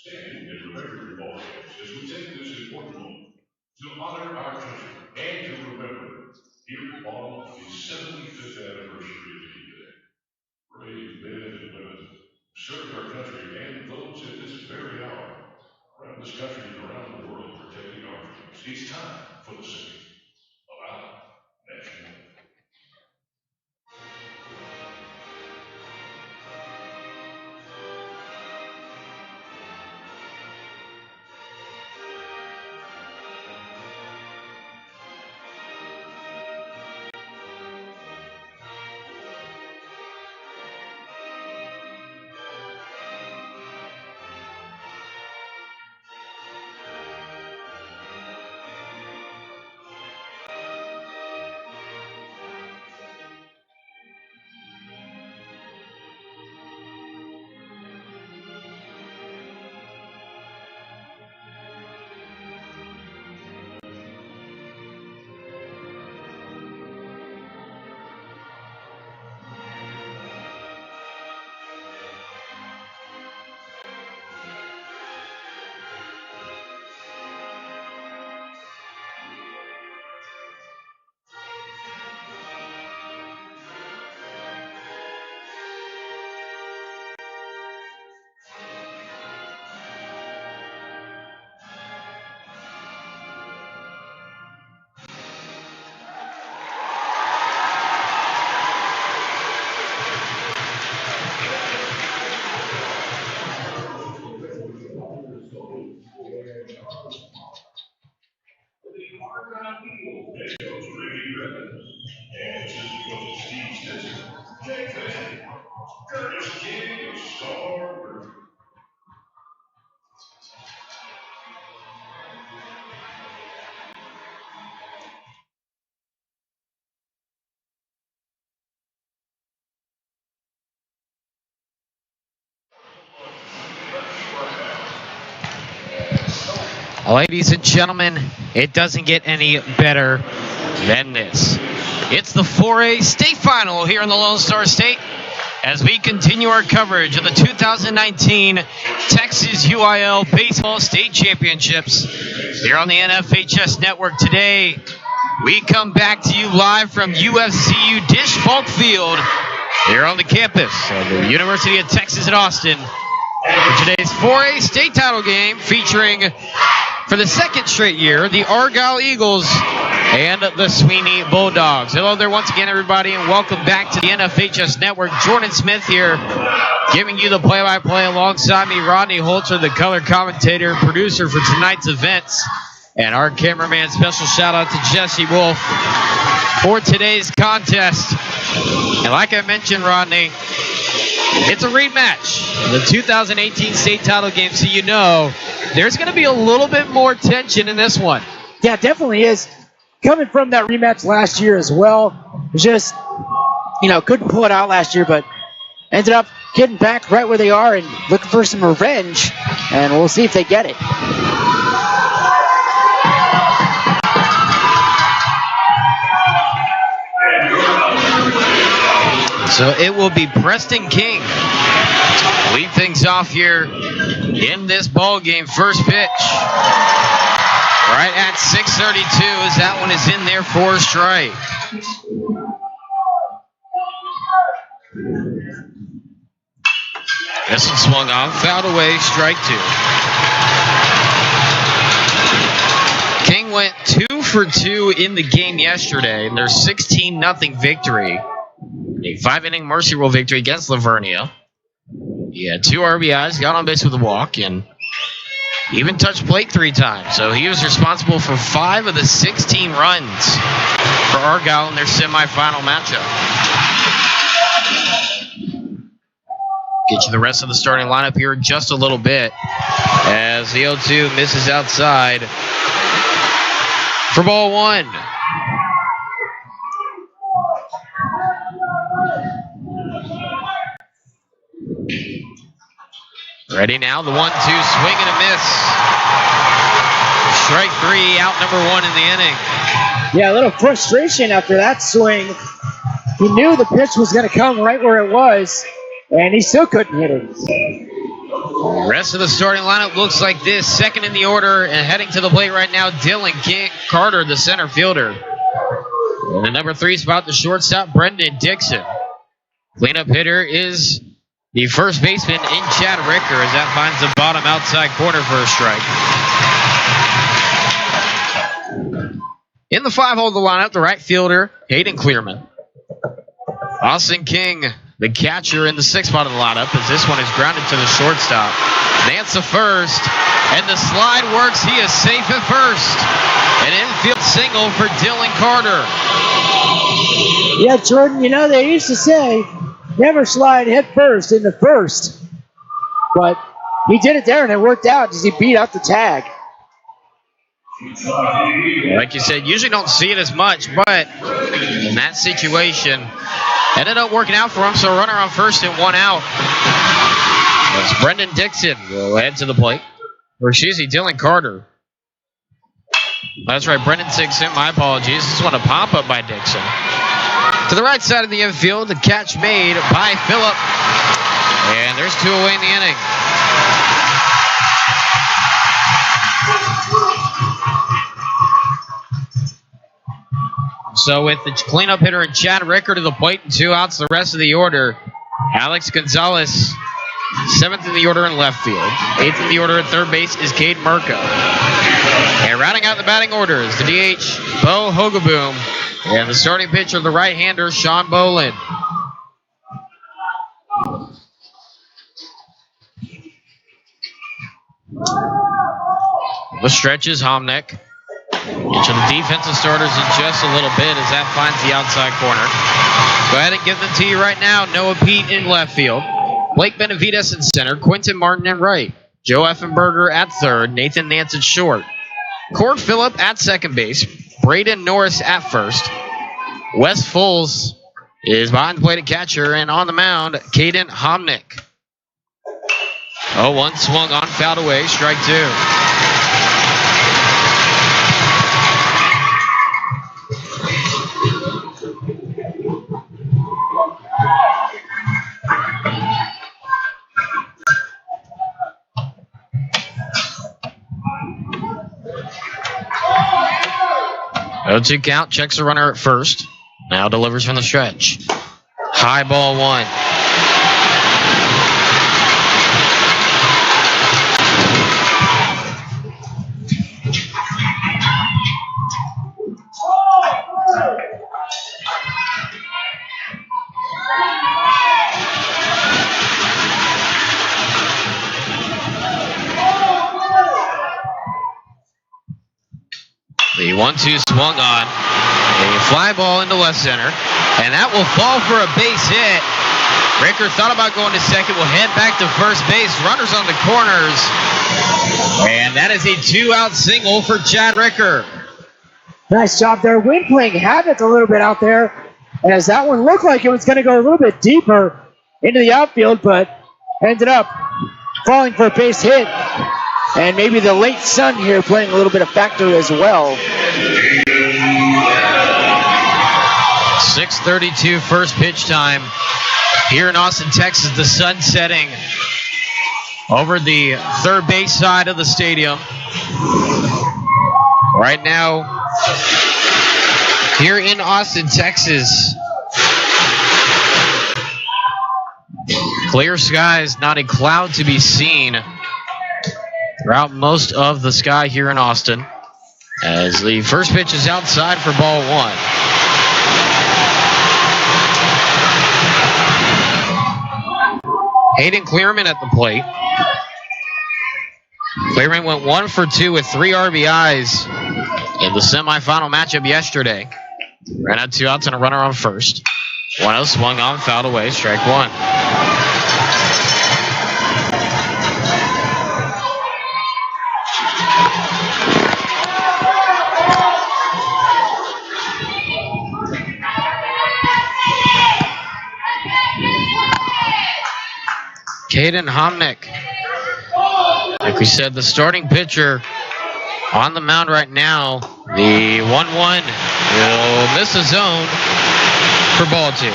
Stand and remember your ball games as we take this important moment to honor our country and to remember here on the 75th anniversary of the day. Brave men and women who served our country and those at this very hour around this country and around the world protecting our freedoms. It's time for the singing of our national anthem. Ladies and gentlemen, it doesn't get any better than this. It's the 4A state final here in the Lone Star State as we continue our coverage of the 2019 Texas UIL Baseball State Championships here on the NFHS Network. Today, we come back to you live from UFCU Dish Falk Field here on the campus of the University of Texas at Austin for today's 4A state title game featuring, for the second straight year, the Argyle Eagles and the Sweeny Bulldogs. Hello there once again, everybody, and welcome back to the NFHS Network. Jordan Smith here, giving you the play-by-play alongside me, Rodney Holzer, the color commentator and producer for tonight's events. And our cameraman, special shout-out to Jesse Wolf for today's contest. And like I mentioned, Rodney, it's a rematch, the 2018 state title game, so you know there's going to be a little bit more tension in this one. Yeah, definitely is. Coming from that rematch last year as well, just, couldn't pull it out last year, but ended up getting back right where they are and looking for some revenge, and we'll see if they get it. So it will be Preston King lead things off here in this ball game. First pitch right at 6:32 as that one is in there for a strike. This one swung on, fouled away, strike two. King went 2 for 2 in the game yesterday in their 16-0 victory. A 5-inning Mercy Rule victory against Lavernia. He had 2 RBIs, got on base with a walk, and even touched plate 3 times. So he was responsible for 5 of the 16 runs for Argyle in their semifinal matchup. Get you the rest of the starting lineup here in just a little bit as the 0-2 misses outside for ball 1. Ready now, the 1-2, swing and a miss. Strike 3, out number 1 in the inning. Yeah, a little frustration after that swing. He knew the pitch was going to come right where it was, and he still couldn't hit it. The rest of the starting lineup looks like this. Second in the order and heading to the plate right now, Dylan Carter, the center fielder. In the number 3 spot, the shortstop, Brendan Dixon. Cleanup hitter is the first baseman in Chad Ricker as that finds the bottom outside corner for a strike. In the 5-hole of the lineup, the right fielder, Hayden Clearman. Austin King, the catcher, in the 6th spot of the lineup, as this one is grounded to the shortstop. Nance the first, and the slide works. He is safe at first. An infield single for Dylan Carter. Yeah, Jordan, you know, they used to say, never slide head first in the first. But he did it there, and it worked out as he beat out the tag. Like you said, usually don't see it as much, but in that situation, ended up working out for him, so a runner on first and 1 out. As Brendan Dixon will head to the plate. Or excuse me, Dylan Carter. That's right, Brendan Dixon, my apologies. This one a pop-up by Dixon. To the right side of the infield, the catch made by Phillip. And there's 2 away in the inning. So with the cleanup hitter and Chad Ricker to the plate and 2 outs, the rest of the order, Alex Gonzalez, 7th in the order in left field. 8th in the order at third base is Cade Murka. And rounding out the batting order is the DH, Bo Hogaboom. And the starting pitcher, the right-hander, Sean Bolin. The stretch is Homnick. Each of the defensive starters in just a little bit as that finds the outside corner. Go ahead and give them to you right now. Noah Pete in left field. Blake Benavides in center. Quentin Martin in right. Joe Effenberger at third. Nathan Nance at short. Cord Phillip at second base. Braden Norris at first. Wes Foles is behind the plate at catcher. And on the mound, Caden Homnick. 0-1 swung on, fouled away. Strike 2. 0-2 count, checks the runner at first. Now delivers from the stretch. High ball 1. The 1-2 swung on. A fly ball into left center. And that will fall for a base hit. Ricker thought about going to second. Will head back to first base. Runners on the corners. And that is a 2-out single for Chad Ricker. Nice job there. Wind playing havoc a little bit out there, as that one looked like it was going to go a little bit deeper into the outfield, but ended up falling for a base hit. And maybe the late sun here playing a little bit of factor as well. 6:32 first pitch time here in Austin, Texas. The sun setting over the third base side of the stadium. Right now, here in Austin, Texas, clear skies, not a cloud to be seen throughout most of the sky here in Austin, as the first pitch is outside for ball 1. Hayden Clearman at the plate. Clearman went 1 for 2 with 3 RBIs in the semifinal matchup yesterday. Ran out 2 outs and a runner on first. 1-0 swung on, fouled away, strike 1. Caden Homnick. Like we said, the starting pitcher on the mound right now. The 1-1 will miss a zone for ball 2.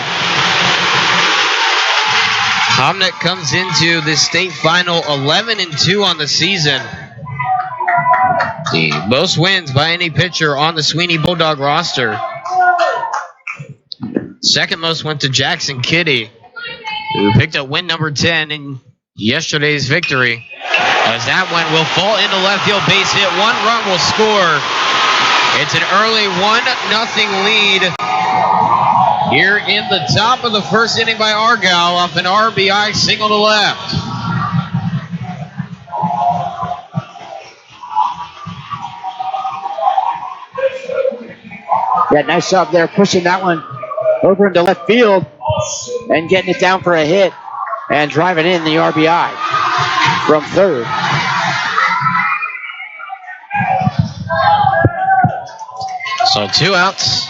Homnick comes into the state final 11-2 on the season. The most wins by any pitcher on the Sweeny Bulldog roster. Second most went to Jackson Kitty, who picked up win number 10 in yesterday's victory. As that one will fall into left field, base hit. One run will score. It's an early 1-0 lead here in the top of the first inning by Argyle off an RBI single to left. Yeah, nice job there pushing that one over into left field and getting it down for a hit and driving in the RBI from third. So 2 outs.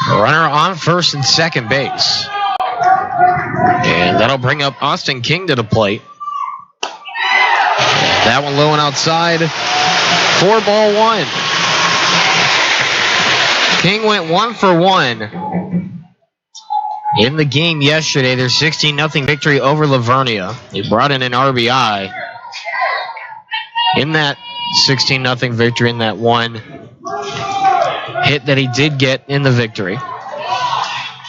Runner on first and second base. And that'll bring up Austin King to the plate. That one low and outside. 4-1. King went 1 for 1 in the game yesterday. Their 16-0 victory over Livonia. They brought in an RBI in that 16-0 victory, in that one hit that he did get in the victory.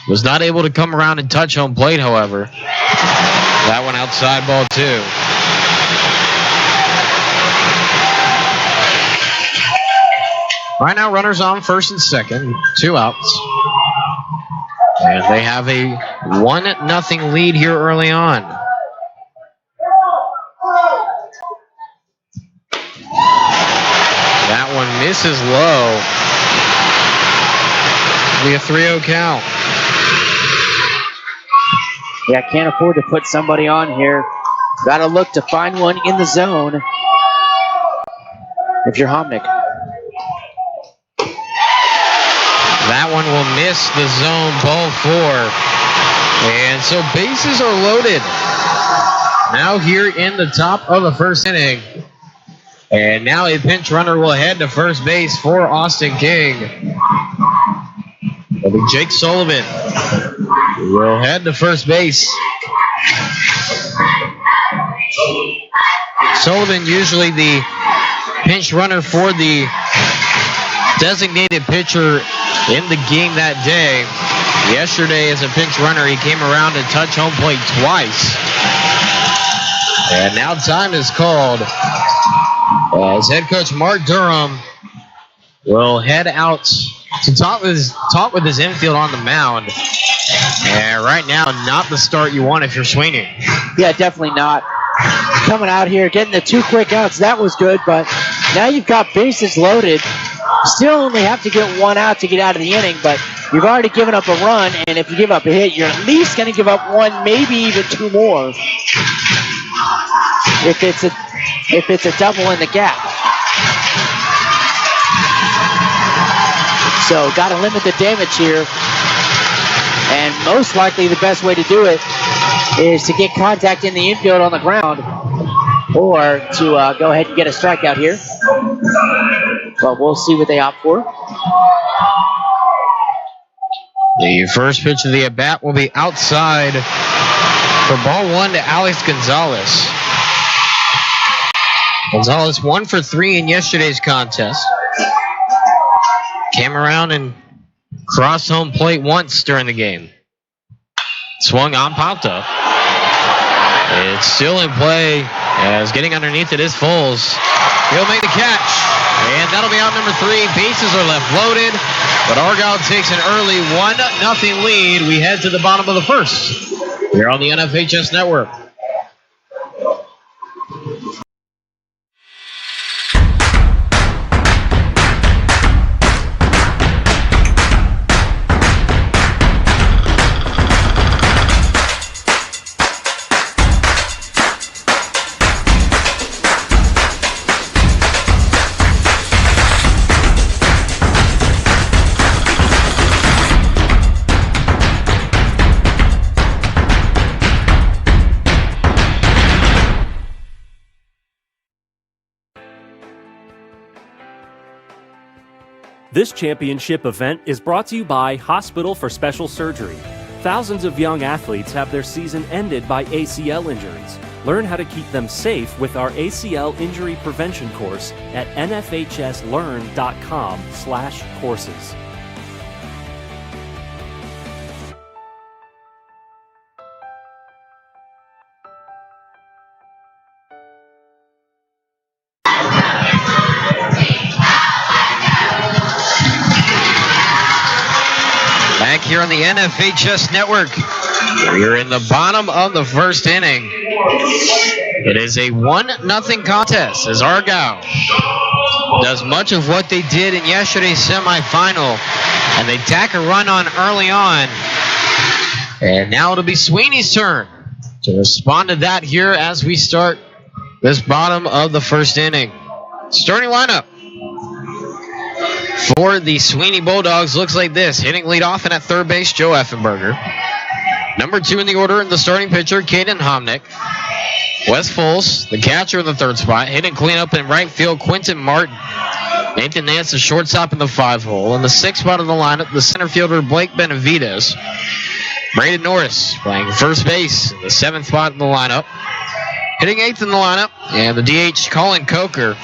Was not able to come around and touch home plate, however. That one outside, ball 2. Right now, runners on first and second, 2 outs. And they have a 1-0 lead here early on. That one misses low. Be a 3-0 count. Yeah, can't afford to put somebody on here. Got to look to find one in the zone if you're Homnick. That one will miss the zone, ball 4. And so bases are loaded now here in the top of the first inning. And now a pinch runner will head to first base for Austin King. It'll be Jake Sullivan will head to first base. Sullivan usually the pinch runner for the designated pitcher in the game that day. Yesterday as a pinch runner, he came around and touched home plate twice. And now time is called as head coach Mark Durham will head out to talk with his infield on the mound. And right now, not the start you want if you're Sweeny. Yeah, definitely not. Coming out here, getting the 2 quick outs, that was good, but now you've got bases loaded. Still only have to get 1 out to get out of the inning, but you've already given up a run, and if you give up a hit, you're at least going to give up 1, maybe even 2 more if it's a double in the gap. So got to limit the damage here, and most likely the best way to do it is to get contact in the infield on the ground, or to go ahead and get a strikeout here. But we'll see what they opt for. The first pitch of the at-bat will be outside for ball 1 to Alex Gonzalez. Gonzalez 1 for 3 in yesterday's contest. Came around and crossed home plate once during the game. Swung on, popped up. It's still in play as getting underneath it is Foles. He'll make the catch. And that'll be out number 3. Bases are left loaded. But Argyle takes an early 1-0 lead. We head to the bottom of the first here on the NFHS Network. This championship event is brought to you by Hospital for Special Surgery. Thousands of young athletes have their season ended by ACL injuries. Learn how to keep them safe with our ACL injury prevention course at nfhslearn.com/courses. Back here on the NFHS network, we're in the bottom of the first inning. It is a 1-0 contest as Argyle does much of what they did in yesterday's semifinal, and they tack a run on early on. And now it'll be Sweeney's turn to respond to that here as we start this bottom of the first inning. Starting lineup for the Sweeny Bulldogs looks like this. Hitting leadoff and at third base, Joe Effenberger. Number 2 in the order in the starting pitcher, Caden Homnick. Wes Foles, the catcher in the third spot. Hitting cleanup in right field, Quentin Martin. Nathan Nance, the shortstop in the 5-hole. In the 6th spot of the lineup, the center fielder, Blake Benavides. Braden Norris playing first base in the 7th spot in the lineup. Hitting 8th in the lineup, and the DH, Colin Coker.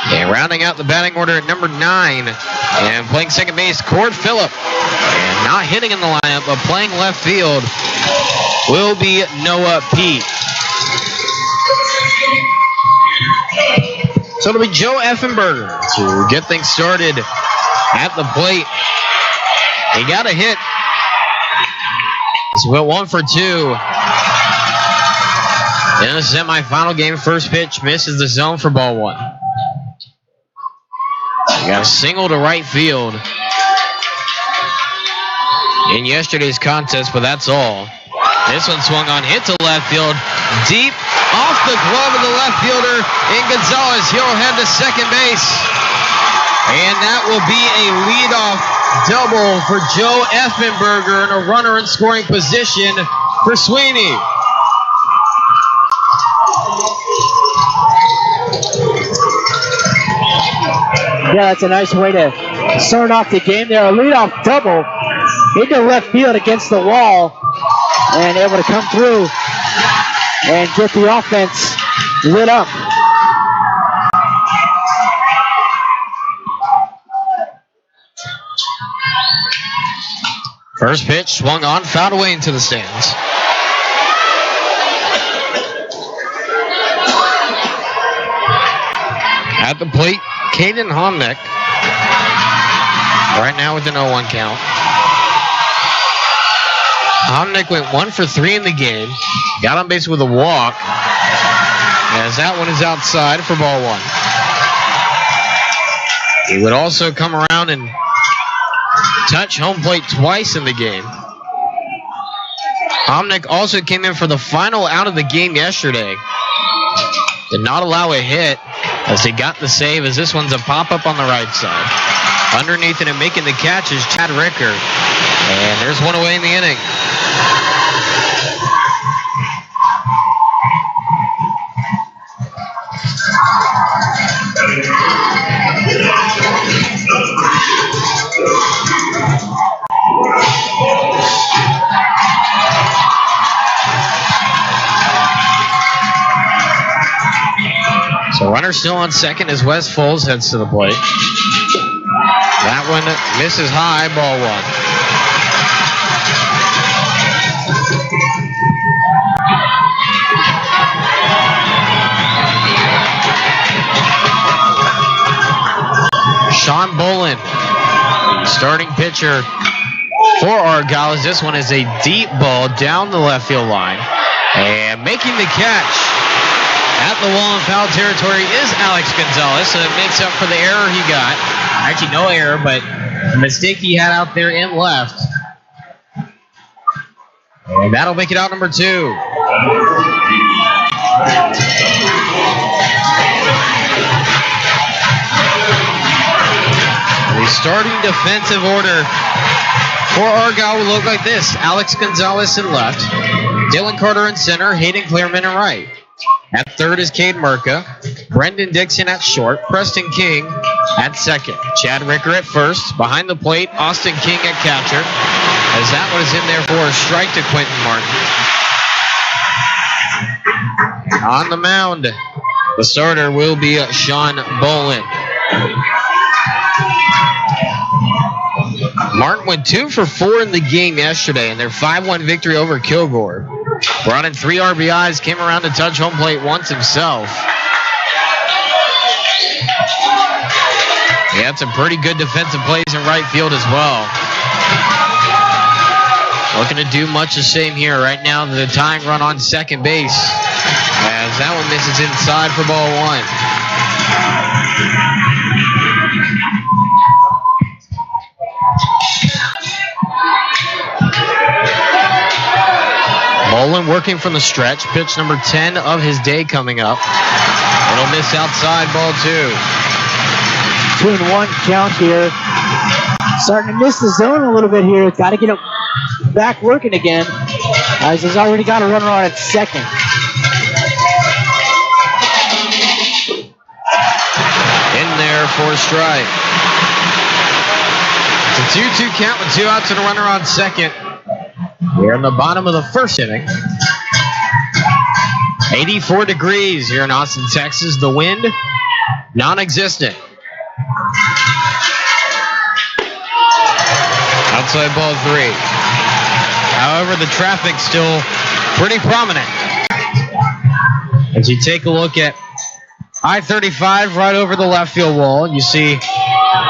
And rounding out the batting order at number 9 and playing second base, Cord Phillip. And not hitting in the lineup, but playing left field will be Noah Pete. So it'll be Joe Effenberger to get things started at the plate. He got a hit. So he went 1 for 2. In the semifinal game, first pitch misses the zone for ball 1. He got a single to right field in yesterday's contest, but that's all. This one swung on, hit to left field, deep off the glove of the left fielder in Gonzalez. He'll head to second base. And that will be a leadoff double for Joe Effenberger and a runner in scoring position for Sweeny. Yeah, that's a nice way to start off the game there. A leadoff double into left field against the wall and able to come through and get the offense lit up. First pitch swung on, fouled away into the stands. At the plate, Caden Homnick. Right now with an 0-1 count. Homnick went 1 for 3 in the game. Got on base with a walk. As that one is outside for ball 1. He would also come around and touch home plate twice in the game. Homnick also came in for the final out of the game yesterday. Did not allow a hit as he got the save, as this one's a pop-up on the right side. Underneath it and making the catch is Chad Ricker. And there's one away in the inning. So runner still on second as Wes Foles heads to the plate. That one misses high, ball 1. Sean Bolin, starting pitcher for Argyle, as this one is a deep ball down the left field line. And making the catch at the wall in foul territory is Alex Gonzalez, so it makes up for the error he got. Actually, no error, but the mistake he had out there in left. And that'll make it out number 2. The starting defensive order for Argyle will look like this. Alex Gonzalez in left. Dylan Carter in center. Hayden Clearman in right. At third is Cade Merca. Brendan Dixon at short. Preston King at second. Chad Ricker at first. Behind the plate, Austin King at catcher. as that one is in there for a strike to Quentin Martin. On the mound, the starter will be Sean Bolin. Martin went 2 for 4 in the game yesterday in their 5-1 victory over Kilgore. Brought in 3 RBIs, came around to touch home plate once himself. He had some pretty good defensive plays in right field as well. Looking to do much the same here. Right now, the tying run on second base, as that one misses inside for ball 1. Bolin working from the stretch. Pitch number 10 of his day coming up. It'll miss outside, ball 2. 2-1 count here. Starting to miss the zone a little bit here. Got to get it back working again, as he's already got a runner on at second. In there for a strike. It's a 2-2 count with 2 outs and a runner on second. We're in the bottom of the first inning. 84 degrees here in Austin, Texas. The wind, non-existent. Outside ball 3. However, the traffic's still pretty prominent. As you take a look at I-35 right over the left field wall, you see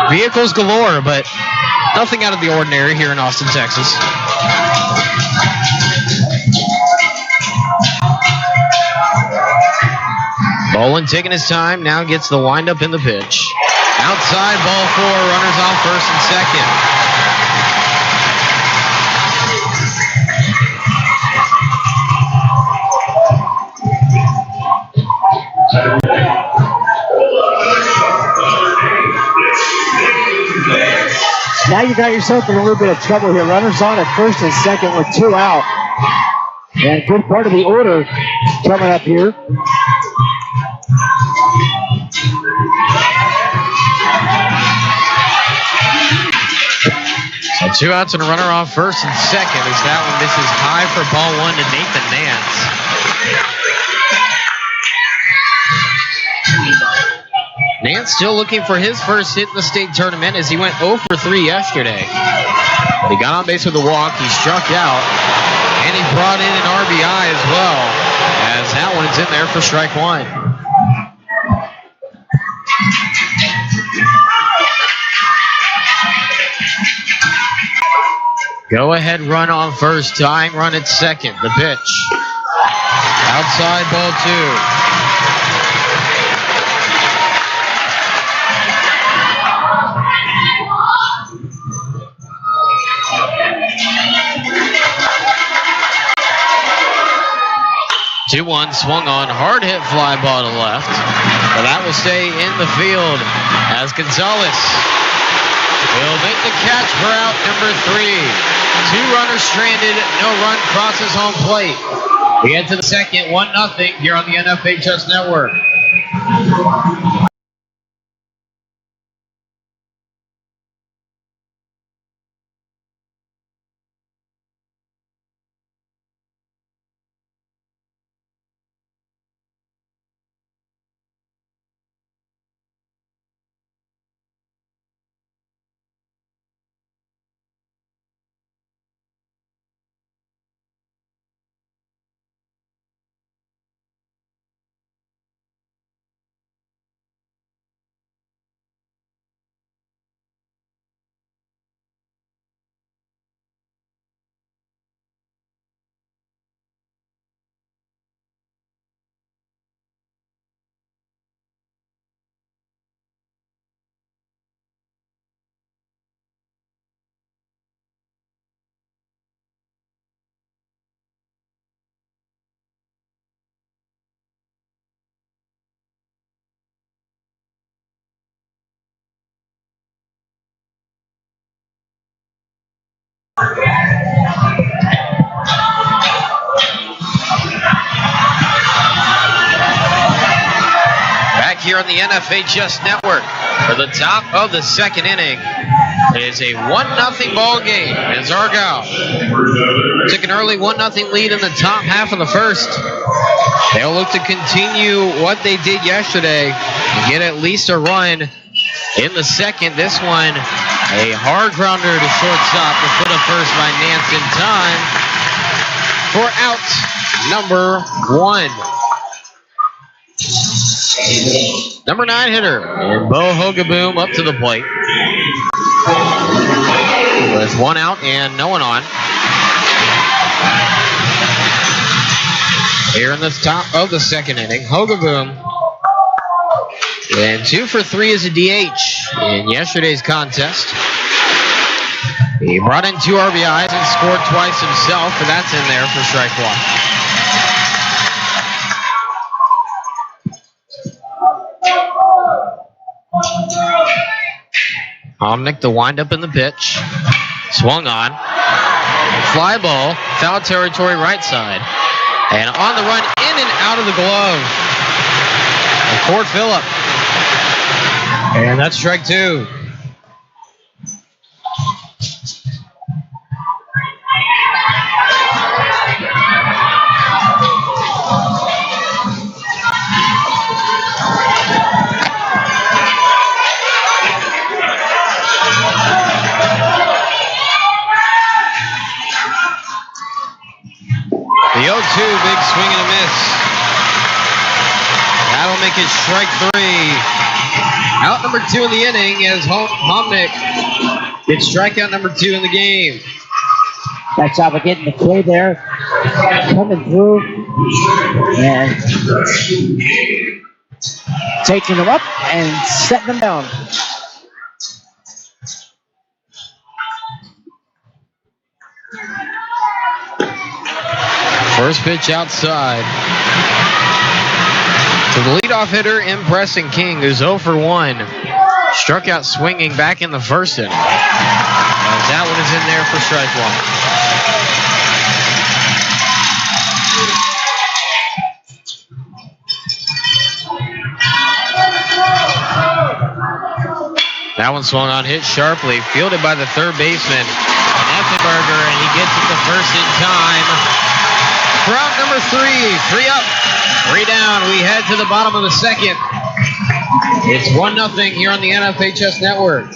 vehicles galore, but nothing out of the ordinary here in Austin, Texas. Bolin taking his time, now gets the windup in the pitch. Outside, ball 4, runners on first and second. Now you got yourself in a little bit of trouble here. Runners on at first and second with 2 out. And a good part of the order coming up here. So 2 outs and a runner off first and second, as that one misses high for ball 1 to Nathan Nance. Nance still looking for his first hit in the state tournament, as he went 0 for 3 yesterday. But he got on base with a walk, he struck out, and he brought in an RBI as well, as that one is in there for strike 1. Go ahead run on first, tying run at second. The pitch. Outside ball 2. 2-1 swung on, hard hit fly ball to left, but that will stay in the field as Gonzalez will make the catch for out number 3. 2 runners stranded, no run crosses home plate. We head to the second, 1-0 here on the NFHS Network. Back here on the NFHS Network for the top of the second inning. It is a 1-0 ball game as Argyle took an early 1-0 lead in the top half of the first. They'll look to continue what they did yesterday and get at least a run in the second. This one, a hard grounder to shortstop to put up first by Nance in time for out number 1. Number 9 hitter, and Bo Hogaboom up to the plate. With 1 out and no one on. Here in the top of the second inning, Hogaboom. And 2 for 3 as a DH in yesterday's contest. He brought in 2 RBIs and scored twice himself, and that's in there for strike 1. Homnick the windup in the pitch. Swung on. Fly ball, foul territory right side. And on the run, in and out of the glove. Cord Phillip. And that's strike 2. The 0-2, big swing and a miss. That'll make it strike 3. Out number 2 in the inning as Homnick gets strikeout number 2 in the game. Nice job of getting the play there, coming through, and taking them up and setting them down. First pitch outside to the leadoff hitter, Impressing King, who's 0 for 1. Struck out swinging back in the first inning. As that one is in there for strike 1. That one swung on, hit sharply, fielded by the third baseman, Effenberger, and he gets it to first in time. For out number 3, 3 up, 3 down. We head to the bottom of the second. It's 1-0 here on the NFHS Network.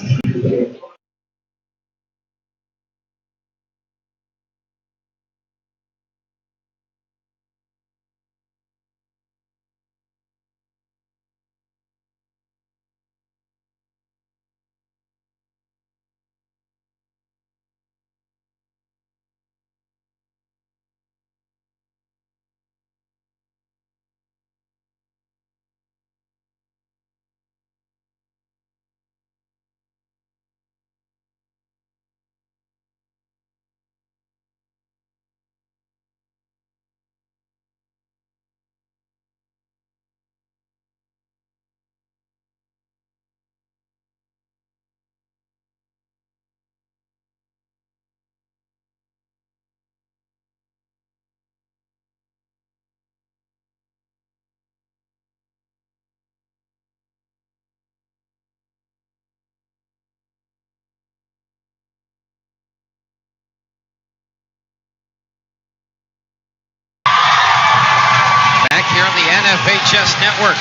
Here on the NFHS Network.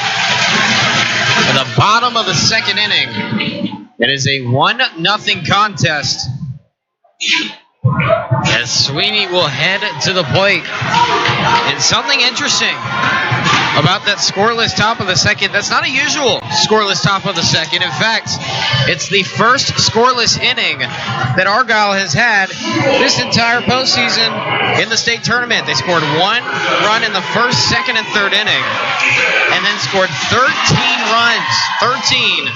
At the bottom of the second inning, it is a 1-0 contest as Sweeny will head to the plate. And something interesting about that scoreless top of the second, that's not a usual scoreless top of the second. In fact, it's the first scoreless inning that Argyle has had this entire postseason in the state tournament. They scored 1 run in the first, second, and third inning, and then scored 13 runs, 13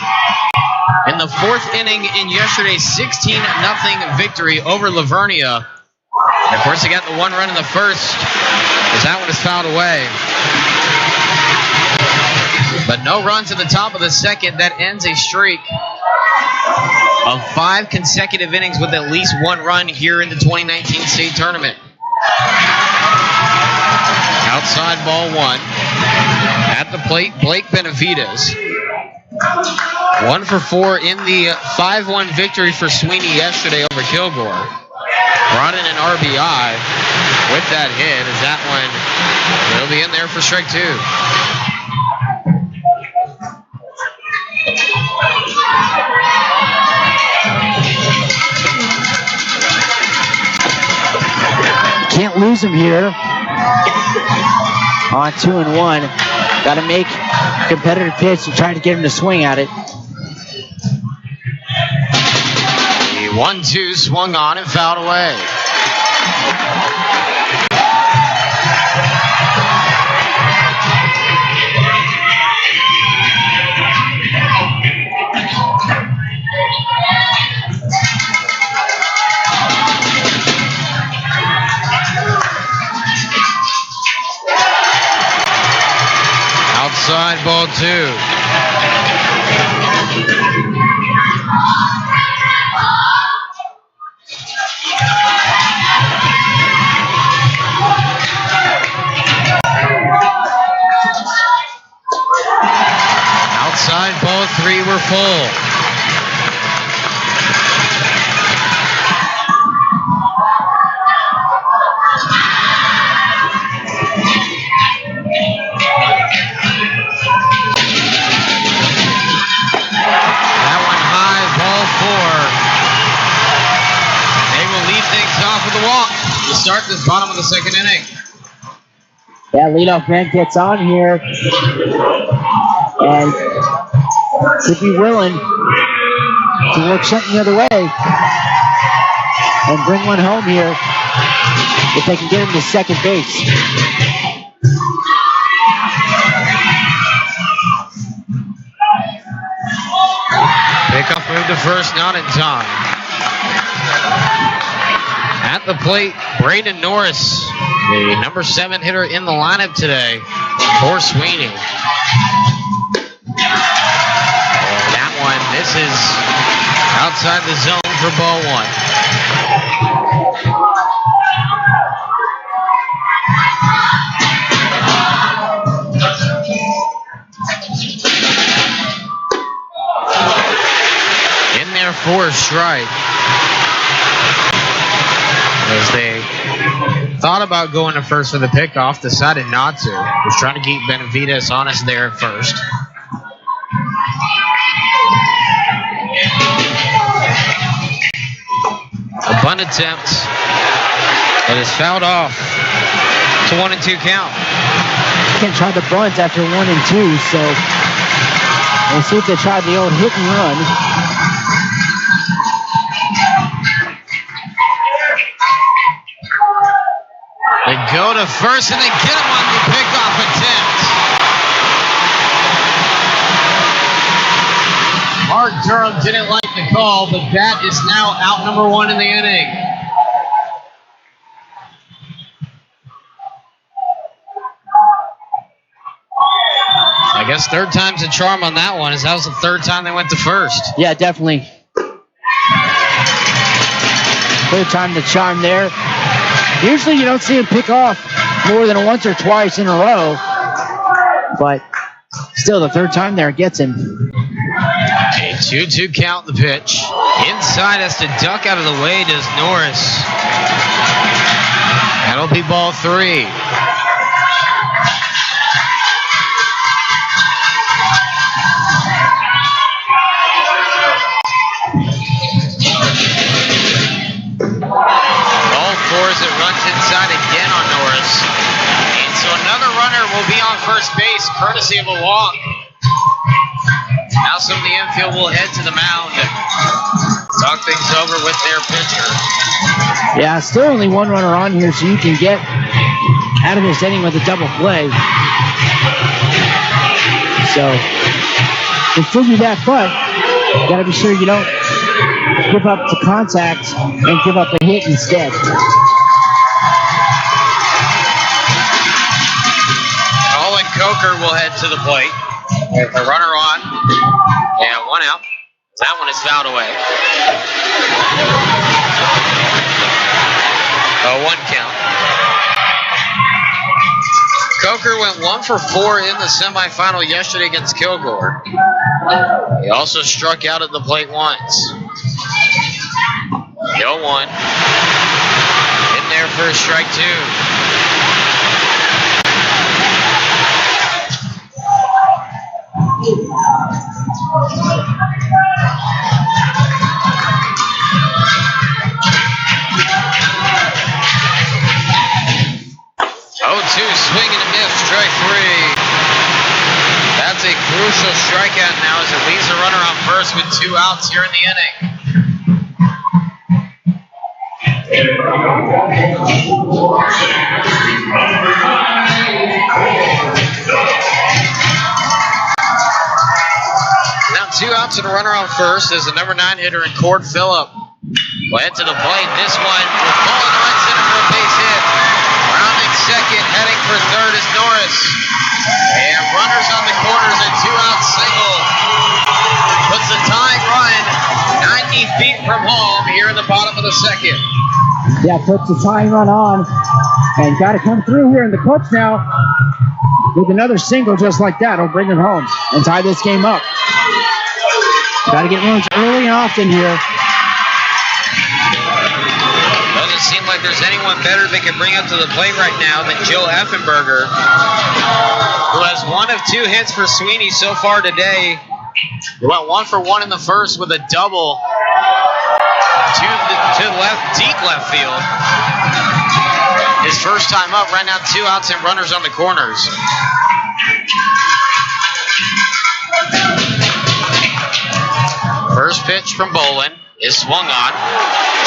in the fourth inning in yesterday's 16-0 victory over Livernia. And of course, they got the 1 run in the first, as that one is fouled away. But no runs at the top of the second. That ends a streak of 5 consecutive innings with at least 1 run here in the 2019 state tournament. Outside ball 1. At the plate, Blake Benavides. 1 for 4 in the 5-1 victory for Sweeny yesterday over Kilgore. Brought in an RBI with that hit as that one will be in there for strike 2. Can't lose him here on 2-1. Got to make a competitive pitch and try to get him to swing at it. The 1-2 swung on and fouled away. Outside ball 2. Outside ball 3, we're full. That one high, ball 4. They will lead things off with a walk to start this bottom of the second inning. Yeah, leadoff man gets on here and could be willing to work something the other way and bring one home here if they can get him to second base. Pickoff move to first, not in time. At the plate, Braden Norris, the number 7 hitter in the lineup today for Sweeny. And that one misses outside the zone for ball 1. In there for a strike. As they thought about going to first for the pickoff, decided not to. Was trying to keep Benavides honest there at first. A bunt attempt that is fouled off. It's a 1-2 count. Can't try the bunt after 1 and 2, so we'll see if they try the old hit and run. They go to first and they get him on the pickoff attempt. Mark Durham didn't like the call, but that is now out number 1 in the inning. I guess third time's a charm on that one, as that was the third time they went to first. Yeah, definitely. Third time the charm there. Usually you don't see him pick off more than once or twice in a row, but still the third time there gets him. A 2-2 count the pitch. Inside has to duck out of the way, does Norris. That'll be ball 3. As it runs inside again on Norris. And so another runner will be on first base, courtesy of a walk. Now some of the infield will head to the mound. Talk things over with their pitcher. Yeah, still only one runner on here, so you can get out of this inning with a double play. So, continue that, but you got to be sure you don't give up the contact and give up a hit instead. Colin Coker will head to the plate. A runner on. Yeah, 1 out. That one is fouled away. A 1 count. Coker went 1 for 4 in the semifinal yesterday against Kilgore. He also struck out at the plate once. 0-1. In there for a strike 2. Swing and a miss, strike 3. That's a crucial strikeout now as it leaves the runner on first with 2 outs here in the inning. Now 2 outs and a runner on first as the number 9 hitter in Cord Phillip will head to the plate. This one with ball in the right center for a base hit. Rounding second, heading for third is Norris. And runners on the corners, a 2-out single. Puts the tying run 90 feet from home here in the bottom of the second. Yeah, puts the tying run on. And got to come through here in the clutch now. With another single just like that, it'll bring him home and tie this game up. Got to get runs early and often here. Doesn't seem like there's anyone better they can bring up to the plate right now than Joe Effenberger, who has 1 of 2 hits for Sweeny so far today. He went 1 for 1 in the first with a double to the left, deep left field. His first time up, right now 2 outs and runners on the corners. First pitch from Bolin is swung on.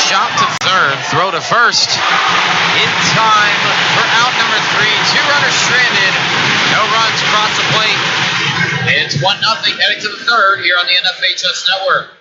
Shot to third, throw to first. In time for out number 3. 2 runners stranded. No runs across the plate. It's 1-0 heading to the third here on the NFHS Network.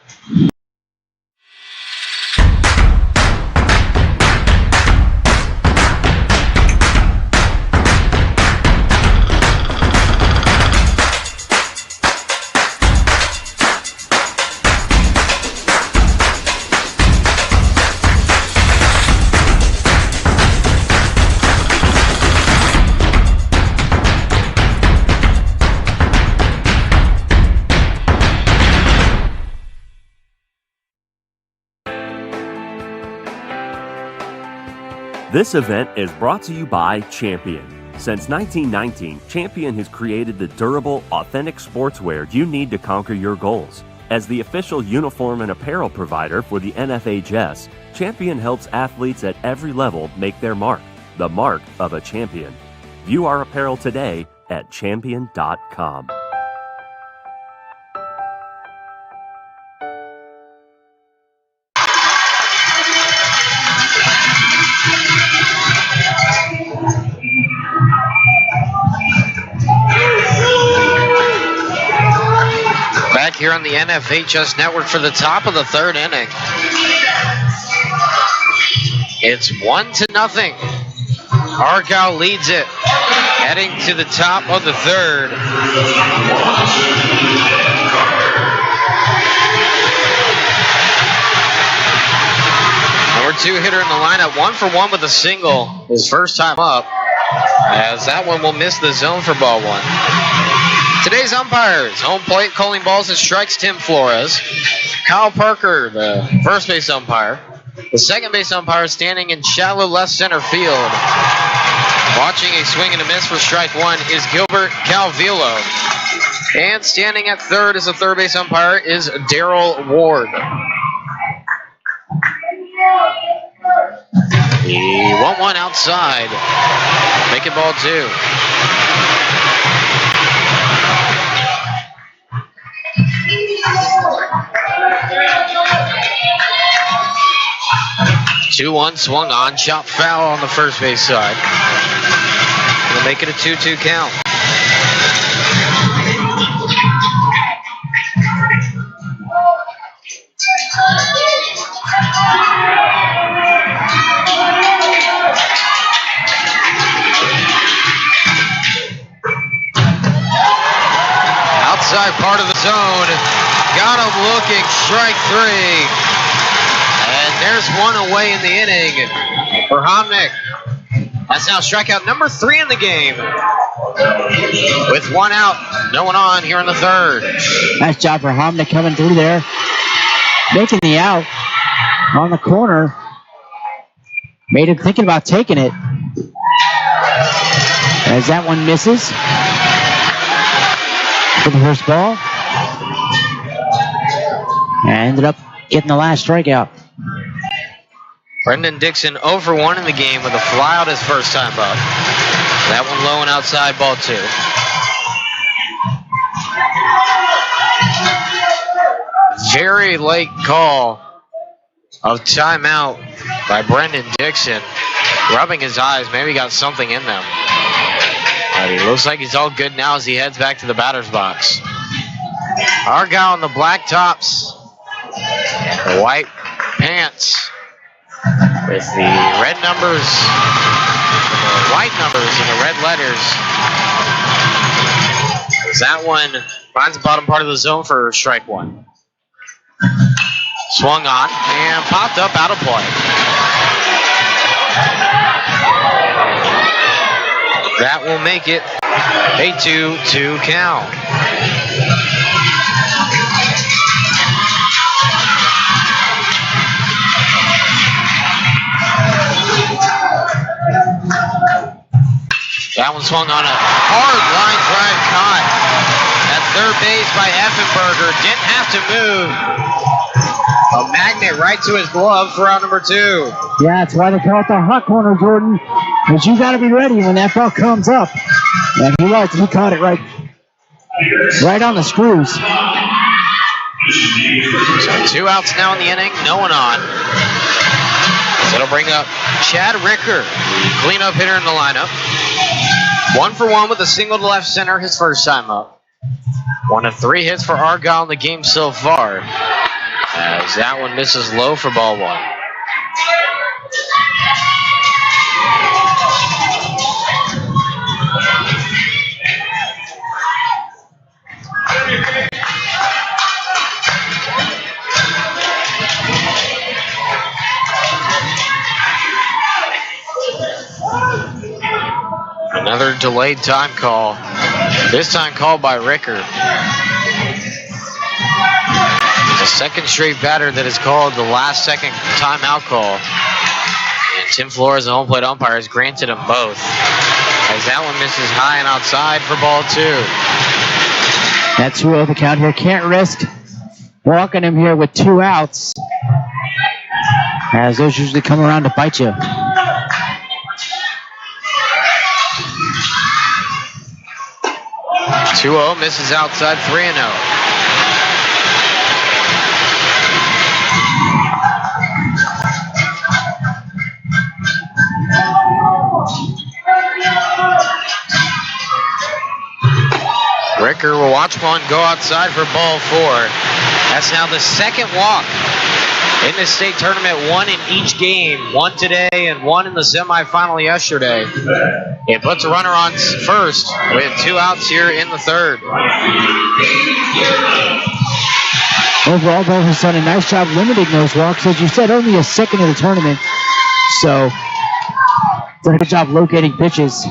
This event is brought to you by Champion. Since 1919, Champion has created the durable, authentic sportswear you need to conquer your goals. As the official uniform and apparel provider for the NFHS, Champion helps athletes at every level make their mark, the mark of a champion. View our apparel today at champion.com. Back here on the NFHS Network for the top of the third inning. It's 1-0. Argyle leads it, heading to the top of the third. Number 2 hitter in the lineup, 1 for 1 with a single, his first time up, as that one will miss the zone for ball 1. Today's umpires, home plate calling balls and strikes, Tim Flores. Kyle Parker, the first base umpire. The second base umpire standing in shallow left center field. Watching a swing and a miss for strike 1 is Gilbert Calvillo. And standing at third as the third base umpire is Daryl Ward. The 1-1 outside, making ball 2. 2-1 swung on, shot foul on the first base side. Gonna make it a 2-2 count. Outside part of the zone, got him looking, strike 3. And there's one away in the inning for Homnick. That's now strikeout number 3 in the game. with 1 out, no one on here in the third. Nice job for Homnick coming through there. Making the out on the corner. Made him thinking about taking it. As that one misses. For the first ball. And ended up getting the last strikeout. Brendan Dixon 0 for 1 in the game with a fly out his first time up. That one low and outside, ball 2. Very late call of timeout by Brendan Dixon. Rubbing his eyes, maybe got something in them. But he looks like he's all good now as he heads back to the batter's box. Argyle in the black tops, the white pants with the red numbers, the white numbers and the red letters. As that one finds the bottom part of the zone for strike 1. Swung on and popped up out of play. That will make it a 2-2 count. That one swung on a hard line drive caught at third base by Effenberger. Didn't have to move. A magnet right to his glove for out number 2. Yeah, that's why they call it the hot corner, Jordan. Because you got to be ready when that ball comes up. And he was. He caught it right on the screws. So 2 outs now in the inning, no one on. So it'll bring up Chad Ricker, the cleanup hitter in the lineup. 1 for 1 with a single to left center his first time up. 1 of 3 hits for Argyle in the game so far. As that one misses low for ball 1. Another delayed time call. This time called by Ricker. The second straight batter that has called the last second timeout call. And Tim Flores, the home plate umpire, has granted them both. As that one misses high and outside for ball 2. That's 2-0 the count here. Can't risk walking him here with 2 outs. As those usually come around to bite you. 2-0 misses outside 3-0. Ricker will watch one go outside for ball 4. That's now the second walk in the state tournament, 1 in each game, 1 today and 1 in the semifinal yesterday. It puts a runner on first with 2 outs here in the third. Overall, though, has done a nice job limiting those walks. As you said, only a second of the tournament. So, done a good job locating pitches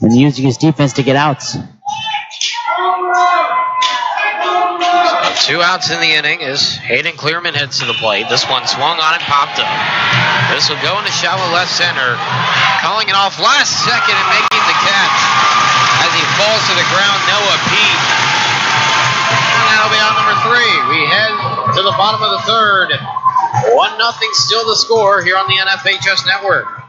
and using his defense to get outs. 2 outs in the inning as Hayden Clearman heads to the plate. This one swung on and popped up. This will go into shallow left center. Calling it off last second and making the catch. As he falls to the ground, Noah Pete. And that'll be out number 3. We head to the bottom of the third. 1-0 still the score here on the NFHS Network.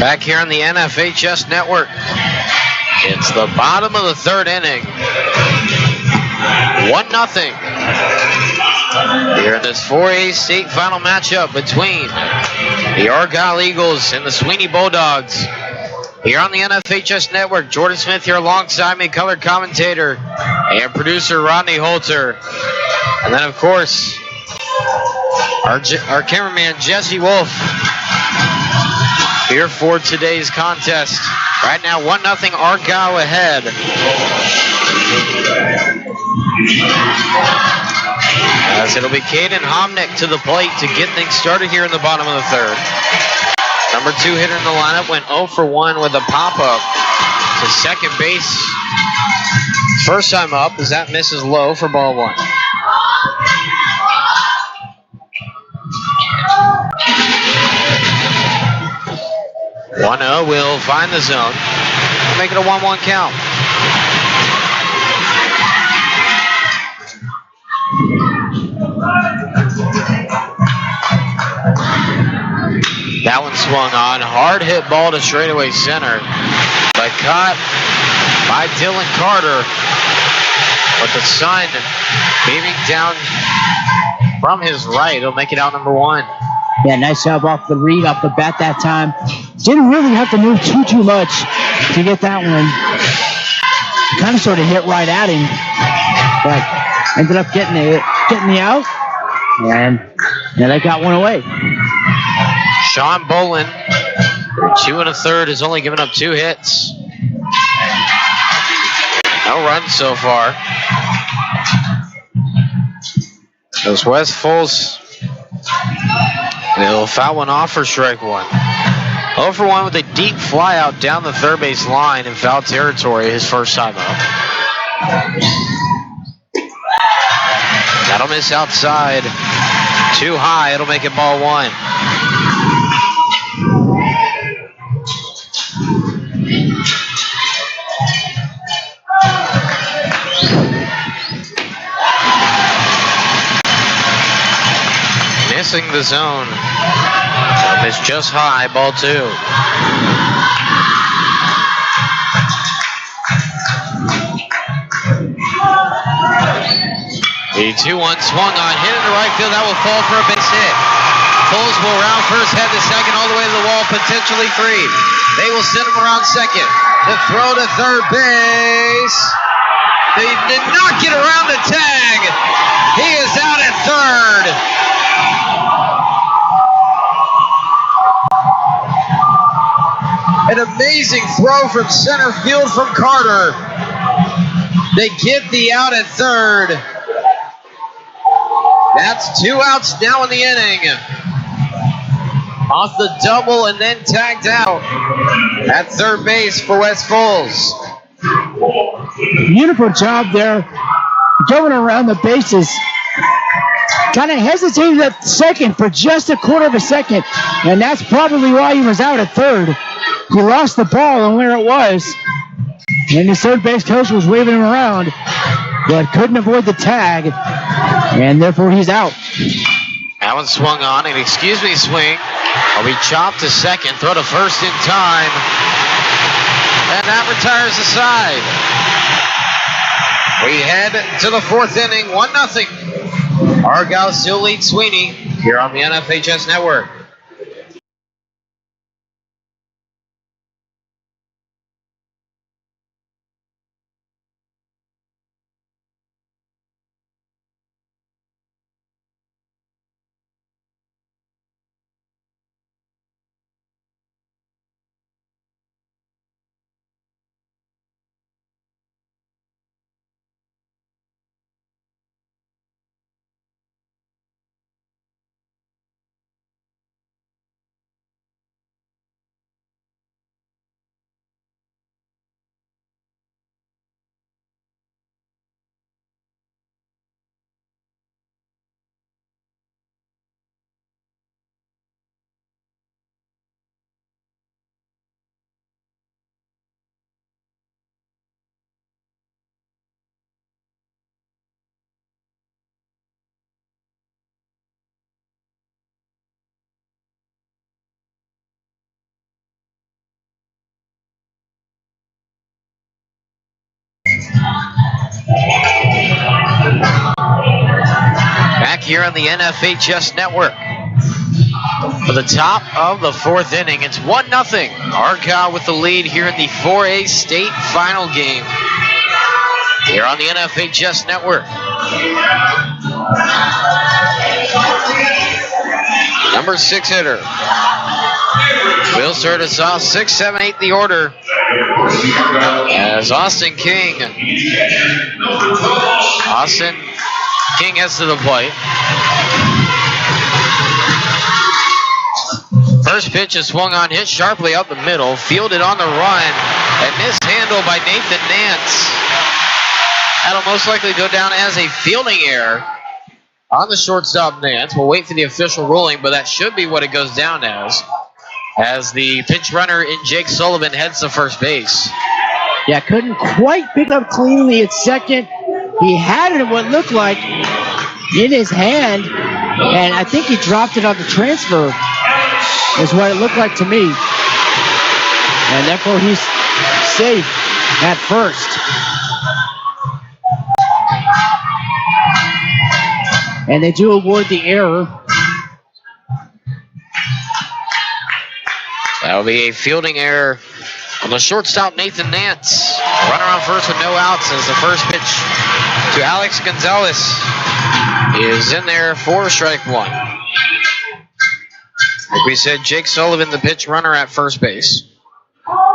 Back here on the NFHS network. It's the bottom of the third inning. 1-0. Here in this 4A state final matchup between the Argyle Eagles and the Sweeny Bulldogs. Here on the NFHS network, Jordan Smith here alongside me, color commentator and producer Rodney Holter. And then, of course, our cameraman Jesse Wolf here for today's contest. Right now, 1-0 Argyle ahead. As it'll be Caden Homnick to the plate to get things started here in the bottom of the third. Number 2 hitter in the lineup went 0 for 1 with a pop-up to second base. First time up as that misses low for ball 1. One-0 will find the zone. Make it a 1-1 count. That one swung on. Hard hit ball to straightaway center. But caught by Dylan Carter. But the sun beaming down from his right. He'll make it out number 1. Yeah, nice job off the read, off the bat that time. Didn't really have to move too much to get that one. Kind of sort of hit right at him, but ended up getting the out, and they got one away. Sean Bolin, 2 1/3, has only given up 2 hits. No runs so far. Those West Foles, they'll foul one off for strike 1. 0 for 1 with a deep fly out down the third base line in foul territory his first time up. That'll miss outside. Too high, it'll make it ball 1. Missing the zone. It's just high, ball 2. The 2-1 swung on, hit into right field. That will fall for a base hit. Foles will round first, head to second, all the way to the wall, potentially 3. They will send him around second. The throw to third base. They did not get around the tag. He is out at third. An amazing throw from center field from Carter. They get the out at third. That's 2 outs now in the inning. Off the double and then tagged out at third base for West Foles. Beautiful job there, going around the bases. Kind of hesitated at second for just a quarter of a second, and that's probably why he was out at third. He lost the ball and where it was, and his third base coach was waving him around, but couldn't avoid the tag, and therefore he's out. That one swung on, an excuse me swing. Will be chopped to second, throw to first in time, and that retires the side. We head to the 4th inning, 1-0. Argyle still leads Sweeny here on the NFHS network. Back here on the NFHS network. For the top of the fourth inning, it's 1-0. Argyle with the lead here in the 4A state final game. Here on the NFHS network. Number 6 hitter. We'll start us off 6, 7, 8 the order. As Austin King heads to the plate. First pitch is swung on, hit sharply up the middle, fielded on the run, and mishandled by Nathan Nance. That'll most likely go down as a fielding error on the shortstop Nance. We'll wait for the official ruling, but that should be what it goes down as the pinch runner in Jake Sullivan heads to first base. Yeah, couldn't quite pick up cleanly at second. He had it what looked like in his hand, and I think he dropped it on the transfer, is what it looked like to me. And therefore he's safe at first. And they do award the error. That'll be a fielding error on the shortstop, Nathan Nance. Runner on first with no outs as the first pitch to Alex Gonzalez is in there for strike one. Like we said, Jake Sullivan, the pitch runner at first base.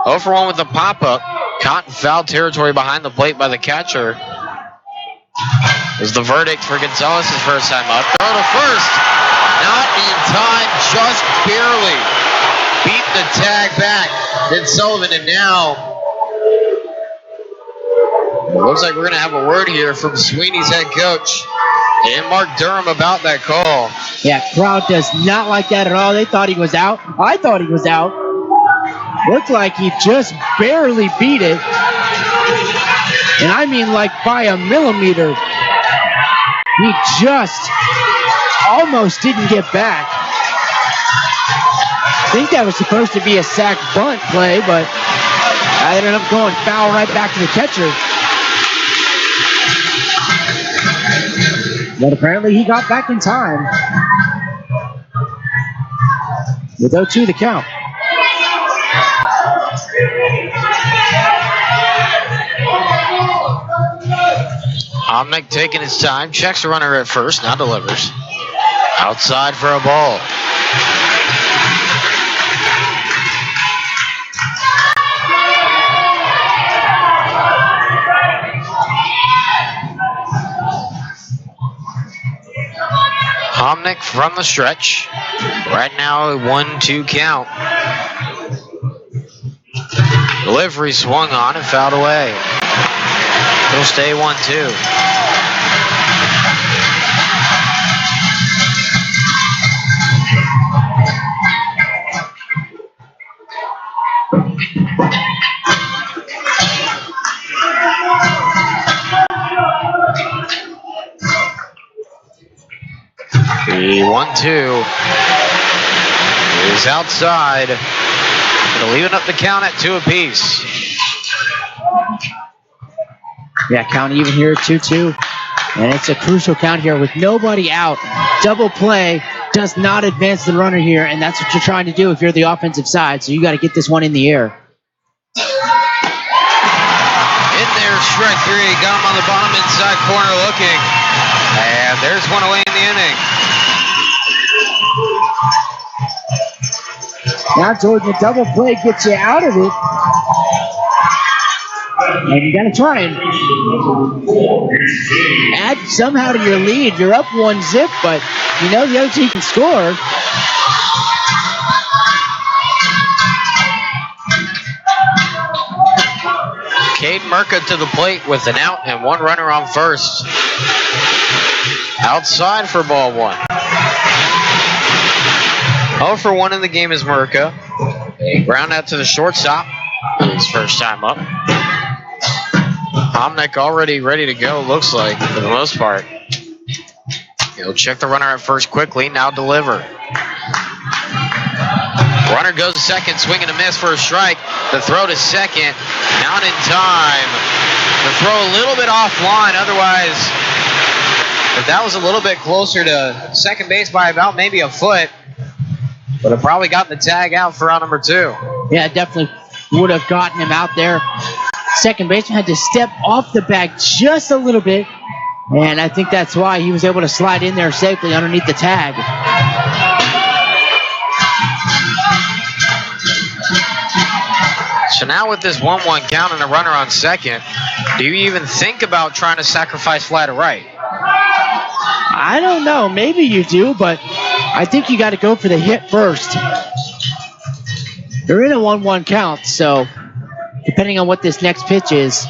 0 for 1 with the pop-up. Caught in foul territory behind the plate by the catcher. Is the verdict for Gonzalez's first time up. Throw to first. Not in time, just barely. Beat the tag back. Then Sullivan, and now it looks like we're going to have a word here from Sweeney's head coach and Mark Durham about that call. Yeah, crowd does not like that at all. They thought he was out. I thought he was out. Looked like he just barely beat it. And I mean like by a millimeter. He just almost didn't get back. I think that was supposed to be a sack bunt play, but I ended up going foul right back to the catcher. But apparently he got back in time. With 0-2 the count. Omnick taking his time, checks the runner at first, now delivers. Outside for a ball. Omnick from the stretch. Right now, a 1-2 count. Delivery swung on and fouled away. It'll stay 1-2. The 1-2 is outside. It'll even up the count at 2 apiece. Yeah, count even here at 2-2. And it's a crucial count here with nobody out. Double play does not advance the runner here, and that's what you're trying to do if you're the offensive side. So you got to get this one in the air. In there, strike 3. Got him on the bottom inside corner looking. And there's one away in the inning. Now, Jordan, the double play gets you out of it. And you got to try and add somehow to your lead. You're up 1-0, but you know the other team can score. Cade Merca to the plate with an out and one runner on first. Outside for ball one. 0 for 1 in the game is Merca. A ground out to the shortstop. His first time up. Omnick already ready to go, looks like, for the most part. He'll check the runner at first quickly, now deliver. Runner goes to second, swing and a miss for a strike. The throw to second, not in time. The throw a little bit offline, otherwise, if that was a little bit closer to second base by about maybe a foot, would have probably gotten the tag out for round number 2. Yeah, definitely would have gotten him out there. Second baseman had to step off the bag just a little bit, and I think that's why he was able to slide in there safely underneath the tag. So now with this 1-1 count and a runner on second, do you even think about trying to sacrifice fly to right? I don't know. Maybe you do, but I think you got to go for the hit first. They're in a 1-1 count, so depending on what this next pitch is.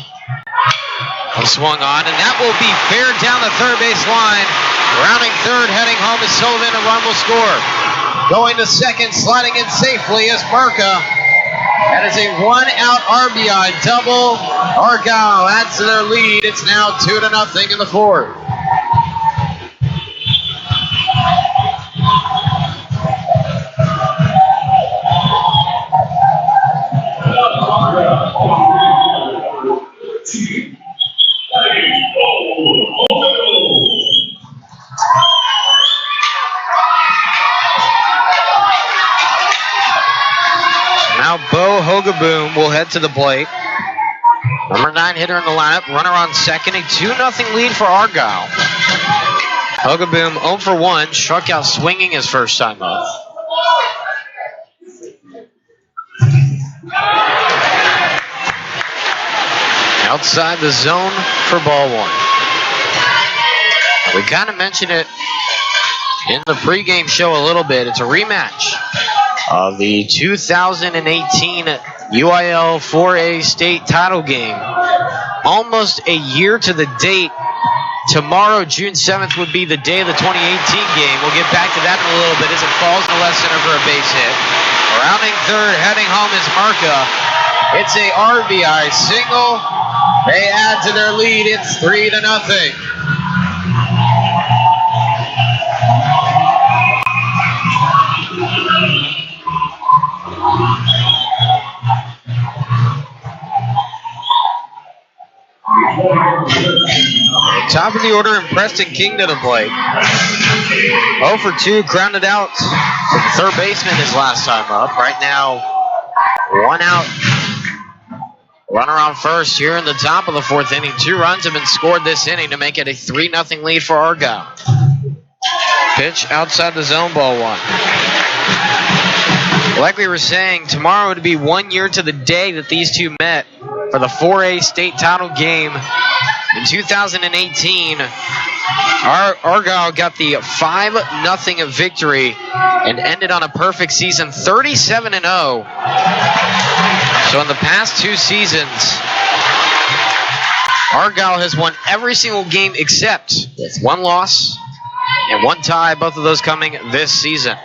Swung on, and that will be fair down the third base line. Rounding third, heading home is Sullivan. A run will score. Going to second, sliding in safely is Marca. That is a 1-out RBI double. Argyle adds to their lead. It's now 2-0 in the fourth. Now Bo Hogaboom will head to the plate. Number 9 hitter in the lineup. Runner on second. A 2-0 lead for Argyle. Hogaboom 0 for 1. Struck out swinging his first time up. Outside the zone for ball 1. We kind of mentioned it in the pregame show a little bit. It's a rematch of the 2018 UIL 4A state title game. Almost a year to the date. Tomorrow, June 7th, would be the day of the 2018 game. We'll get back to that in a little bit as it falls in the left center for a base hit. Rounding third, heading home is Marca. It's a RBI single. They add to their lead. It's 3-0. Top of the order, and Preston King to the plate. 0 for 2, grounded out to the third baseman his last time up. Right now, 1 out. Runner on first here in the top of the fourth inning. 2 runs have been scored this inning to make it a 3-0 lead for Argyle. Pitch outside the zone, ball 1. Like we were saying, tomorrow would be 1 year to the day that these two met for the 4A state title game. In 2018, Argyle got the 5-0 victory and ended on a perfect season, 37-0. So in the past 2 seasons, Argyle has won every single game except 1 loss and 1 tie, both of those coming this season.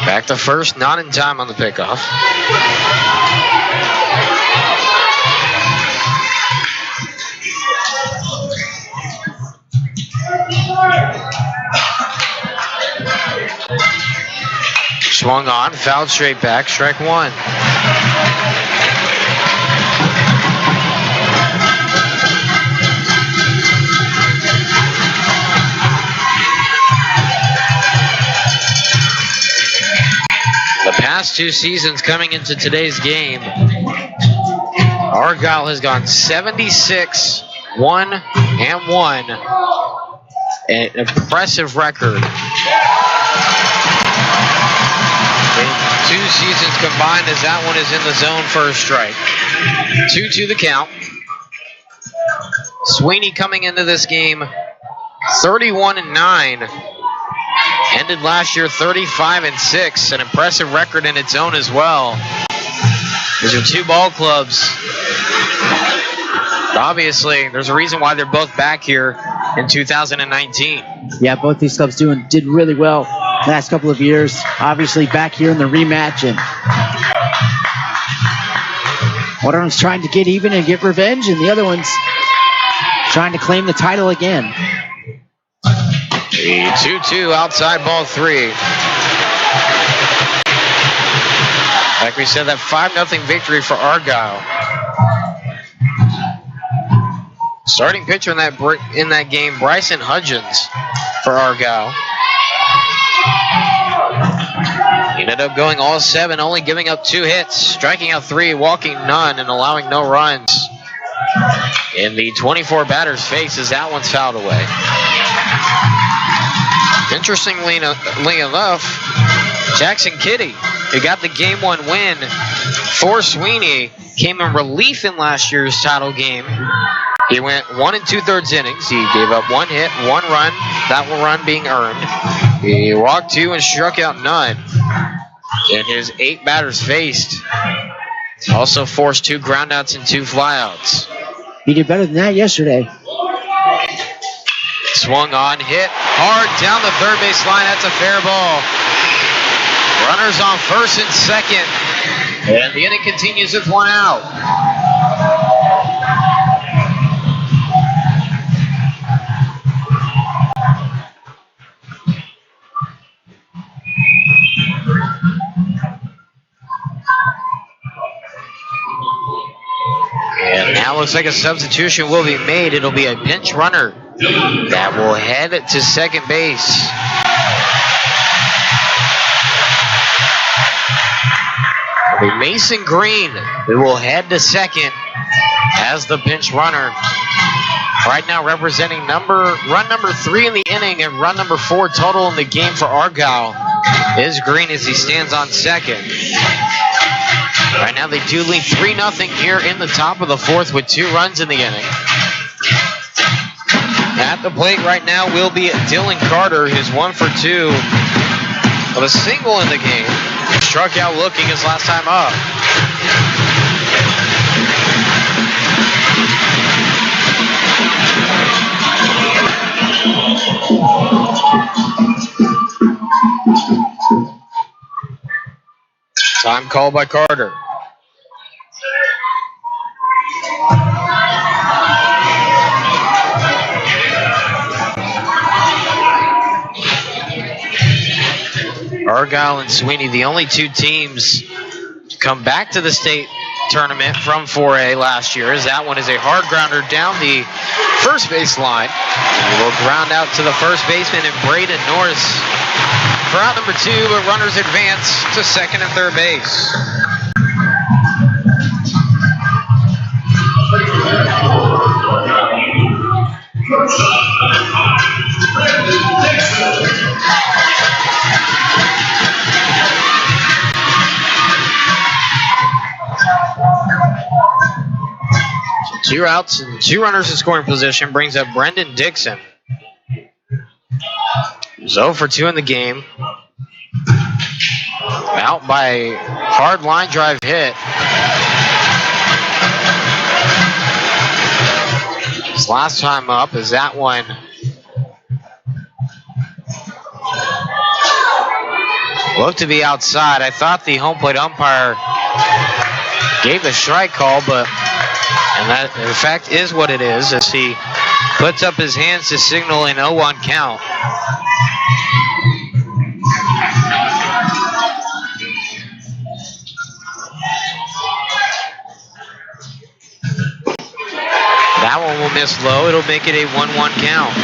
Back to first, not in time on the pickoff. Swung on, fouled straight back, strike 1. The past 2 seasons coming into today's game, Argyle has gone 76, 1-1. An impressive record. In 2 seasons combined, as that one is in the zone for a strike. 2-2 the count. Sweeny coming into this game 31-9. Ended last year 35-6, an impressive record in its own as well. These are 2 ball clubs. Obviously, there's a reason why they're both back here in 2019. Yeah, both these clubs did really well the last couple of years. Obviously, back here in the rematch, and one of them's trying to get even and get revenge, and the other one's trying to claim the title again. The 2-2 outside ball 3. Like we said, that 5-0 victory for Argyle. Starting pitcher in that game, Bryson Hudgens for Argyle. He ended up going all 7, only giving up 2 hits, striking out 3, walking none, and allowing no runs. In the 24 batters face as that one's fouled away. Interestingly enough, Jackson Kitty, who got the Game 1 win for Sweeny, came in relief in last year's title game. He went 1 2/3 innings. He gave up 1 hit, 1 run, that run being earned. He walked 2 and struck out none. In his 8 batters faced, also forced 2 groundouts and 2 flyouts. He did better than that yesterday. Swung on, hit hard down the third base line. That's a fair ball. Runners on first and second. And the inning continues with 1 out. And now looks like a substitution will be made. It'll be a pinch runner that will head to second base. It'll be Mason Green who will head to second as the pinch runner. Right now representing run number 3 in the inning and run number 4 total in the game for Argyle is Green as he stands on second. Right now they do lead 3-0 here in the top of the 4th with 2 runs in the inning. At the plate right now will be Dylan Carter, who's 1 for 2 with a single in the game. Struck out looking his last time up. Time called by Carter. Argyle and Sweeny, the only 2 teams to come back to the state tournament from 4A last year, as that one is a hard grounder down the first base line. He will ground out to the first baseman and Braden Norris for out number 2, but runners advance to second and third base. So 2 outs and 2 runners in scoring position brings up Brendan Dixon. He's 0 for 2 in the game. Out by hard line drive hit. His last time up is that one. Looked to be outside. I thought the home plate umpire gave the strike call, and that in fact is what it is, as he puts up his hands to signal an 0-1 count. That one will miss low. It'll make it a 1-1 count.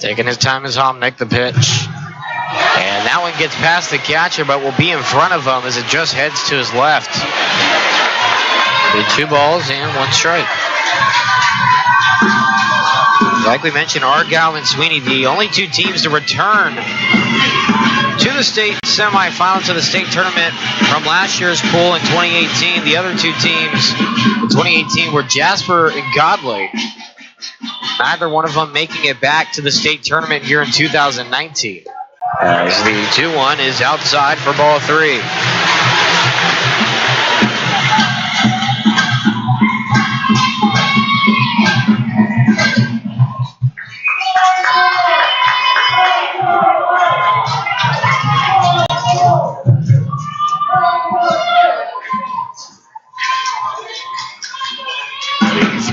Taking his time is Homnick, the pitch. And that one gets past the catcher, but will be in front of him as it just heads to his left. Be 2 balls and 1 strike. Like we mentioned, Argyle and Sweeny, the only 2 teams to return to the state semifinal, to the state tournament from last year's pool in 2018. The other 2 teams in 2018 were Jasper and Godley. Neither one of them making it back to the state tournament here in 2019. As the 2-1 is outside for ball 3.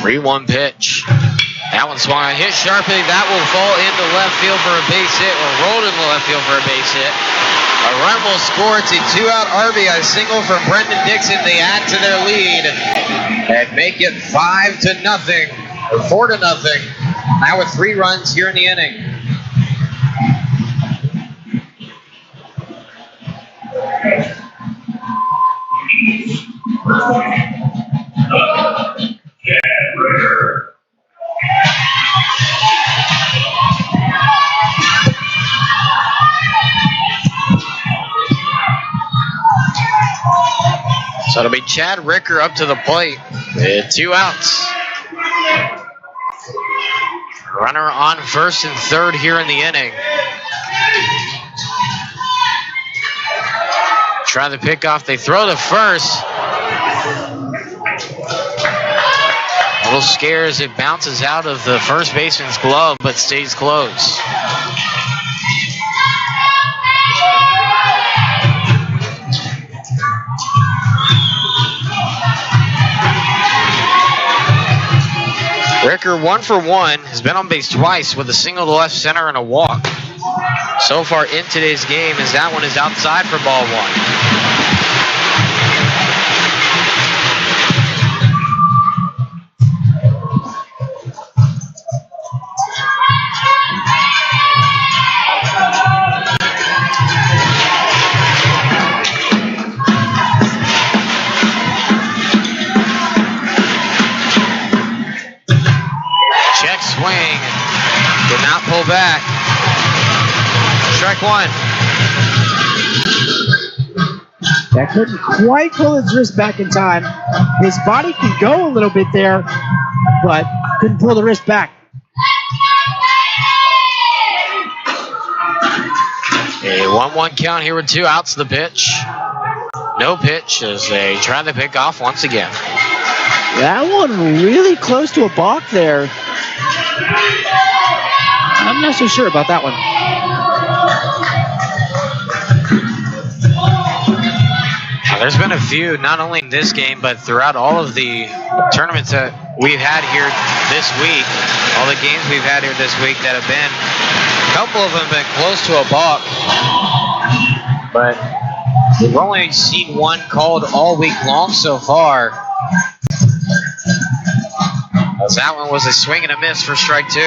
3-1 pitch. That one swung on, hit sharply. That will fall into left field for a base hit, or rolled into left field for a base hit. A run will score. It's a 2-out RBI single from Brendan Dixon. They add to their lead and make it 5-0, or 4-0. Now with 3 runs here in the inning. So it'll be Chad Ricker up to the plate with 2 outs. Runner on first and third here in the inning. Try the pickoff. They throw to first. A little scare as it bounces out of the first baseman's glove, but stays close. Ricker 1 for 1, has been on base twice with a single to left center and a walk. So far in today's game, as that one is outside for ball 1. Check swing, did not pull back. Strike 1. That couldn't quite pull his wrist back in time. His body can go a little bit there, but couldn't pull the wrist back. A 1-1 count here with 2 outs. The pitch. No pitch as they try to pick off once again. That one really close to a balk there. I'm not so sure about that one. There's been a few, not only in this game, but throughout all of the tournaments that we've had here this week, all the games we've had here this week that have been, a couple of them have been close to a balk, but we've only seen one called all week long so far. As that one was a swing and a miss for strike 2.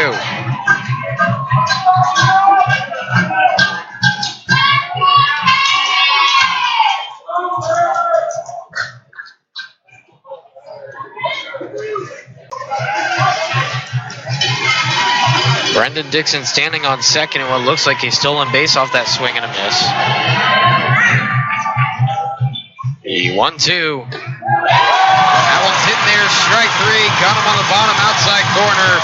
Brendan Dixon standing on second in what looks like a stolen base off that swing and a miss. The 1-2. That one's hit there, strike 3. Got him on the bottom outside corner.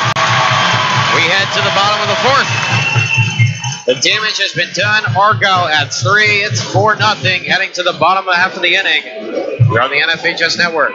We head to the bottom of the 4th. The damage has been done. Argyle at 3. It's 4-0, heading to the bottom half of the inning. We're on the NFHS Network.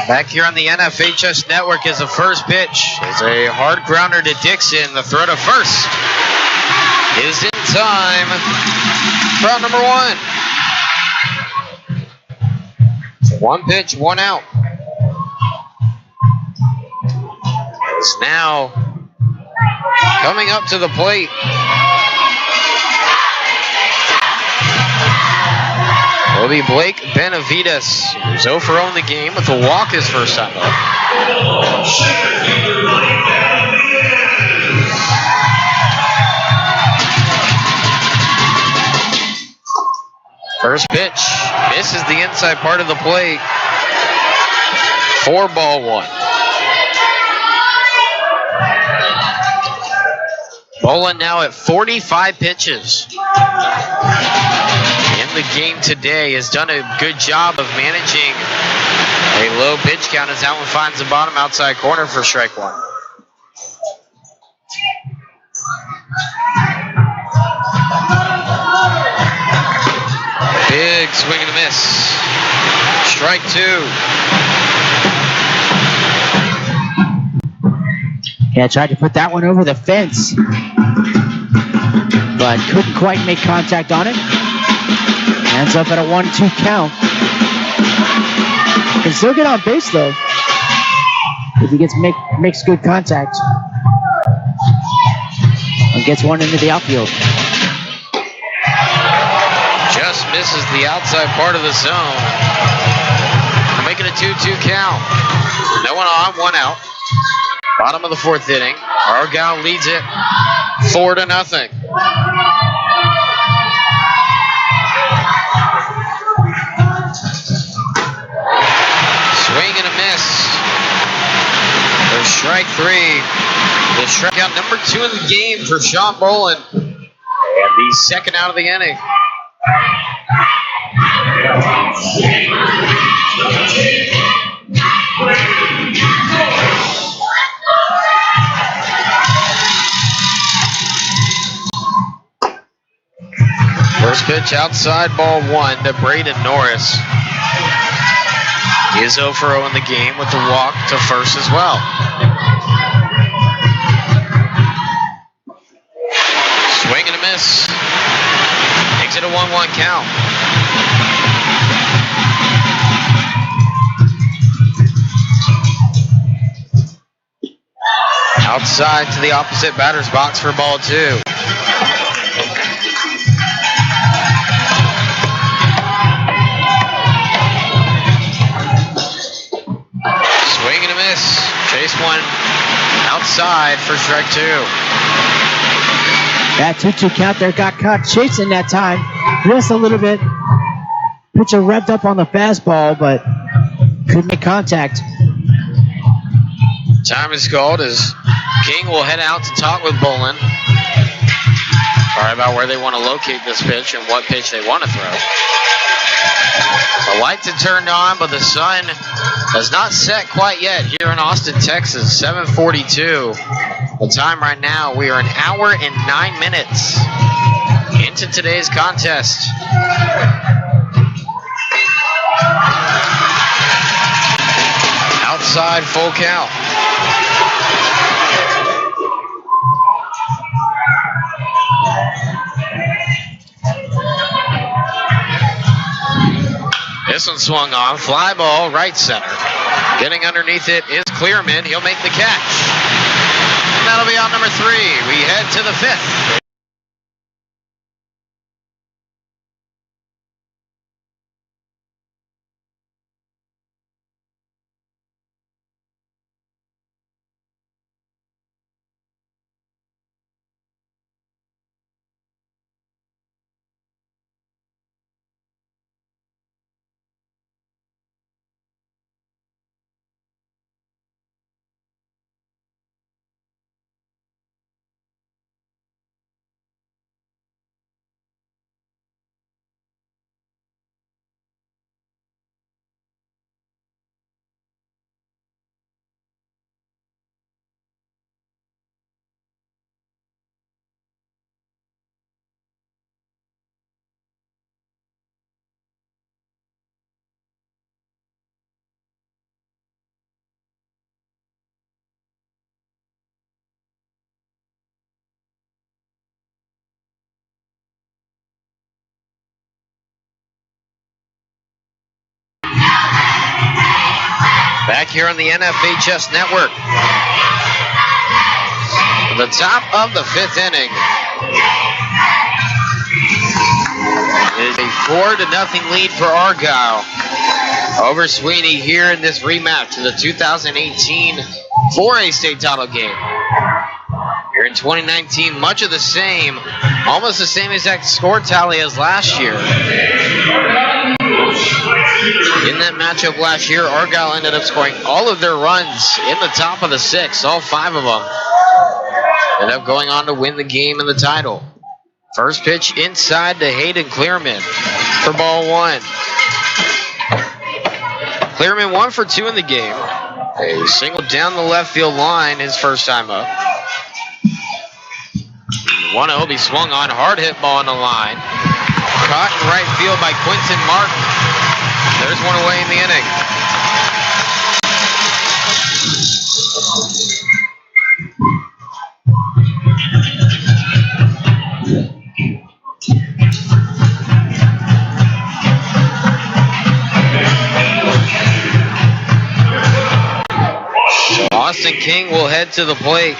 Back here on the NFHS Network is the first pitch. It's a hard grounder to Dixon. The throw to first is in time. Round number 1. One pitch, one out. It's now coming up to the plate. Will be Blake Benavides, who's 0 for 0 in the game with a walk his first time up. First pitch misses the inside part of the plate. 4-1. Bolin now at 45 pitches in the game today. Has done a good job of managing a low pitch count as that one finds the bottom outside corner for strike one. Big swing and a miss. Strike two. Yeah, tried to put that one over the fence, but couldn't quite make contact on it. Ends up at a 1-2 count. Can still get on base though if he makes good contact and gets one into the outfield. Just misses the outside part of the zone. Making a 2-2 count. No one on, one out. Bottom of the fourth inning. Argyle leads it 4-0. Swing and a miss. There's strike three. The strikeout number 2 in the game for Sean Bolin. And the second out of the inning. First pitch outside, ball 1 to Braden Norris. He is 0 for 0 in the game with the walk to first as well. Swing and a miss. Makes it a 1-1 count. Outside to the opposite batter's box for ball 2. Swing and a miss. Chase one outside for strike 2. That 2-2 count there got caught chasing that time. Just a little bit. Pitcher revved up on the fastball, but couldn't make contact. Time is called as King will head out to talk with Bolin. Sorry about where they want to locate this pitch and what pitch they want to throw. The lights have turned on, but the sun has not set quite yet here in Austin, Texas. 7:42. The time right now, we are an hour and 9 minutes into today's contest. Outside, full count. This one swung on, fly ball, right center. Getting underneath it is Clearman. He'll make the catch. And that'll be out number 3. We head to the 5th. Back here on the NFHS Network. The top of the 5th inning. It is a 4-0 lead for Argyle over Sweeny here in this rematch of the 2018 4A state title game. Here in 2019, much of the same, almost the same exact score tally as last year. In that matchup last year, Argyle ended up scoring all of their runs in the top of the 6th, all 5 of them. Ended up going on to win the game and the title. First pitch inside to Hayden Clearman for ball 1. Clearman 1 for 2 in the game. A single down the left field line his first time up. 1-0 be swung on, hard hit ball on the line. Caught in right field by Quinton Martin. There's one away in the inning. Austin King will head to the plate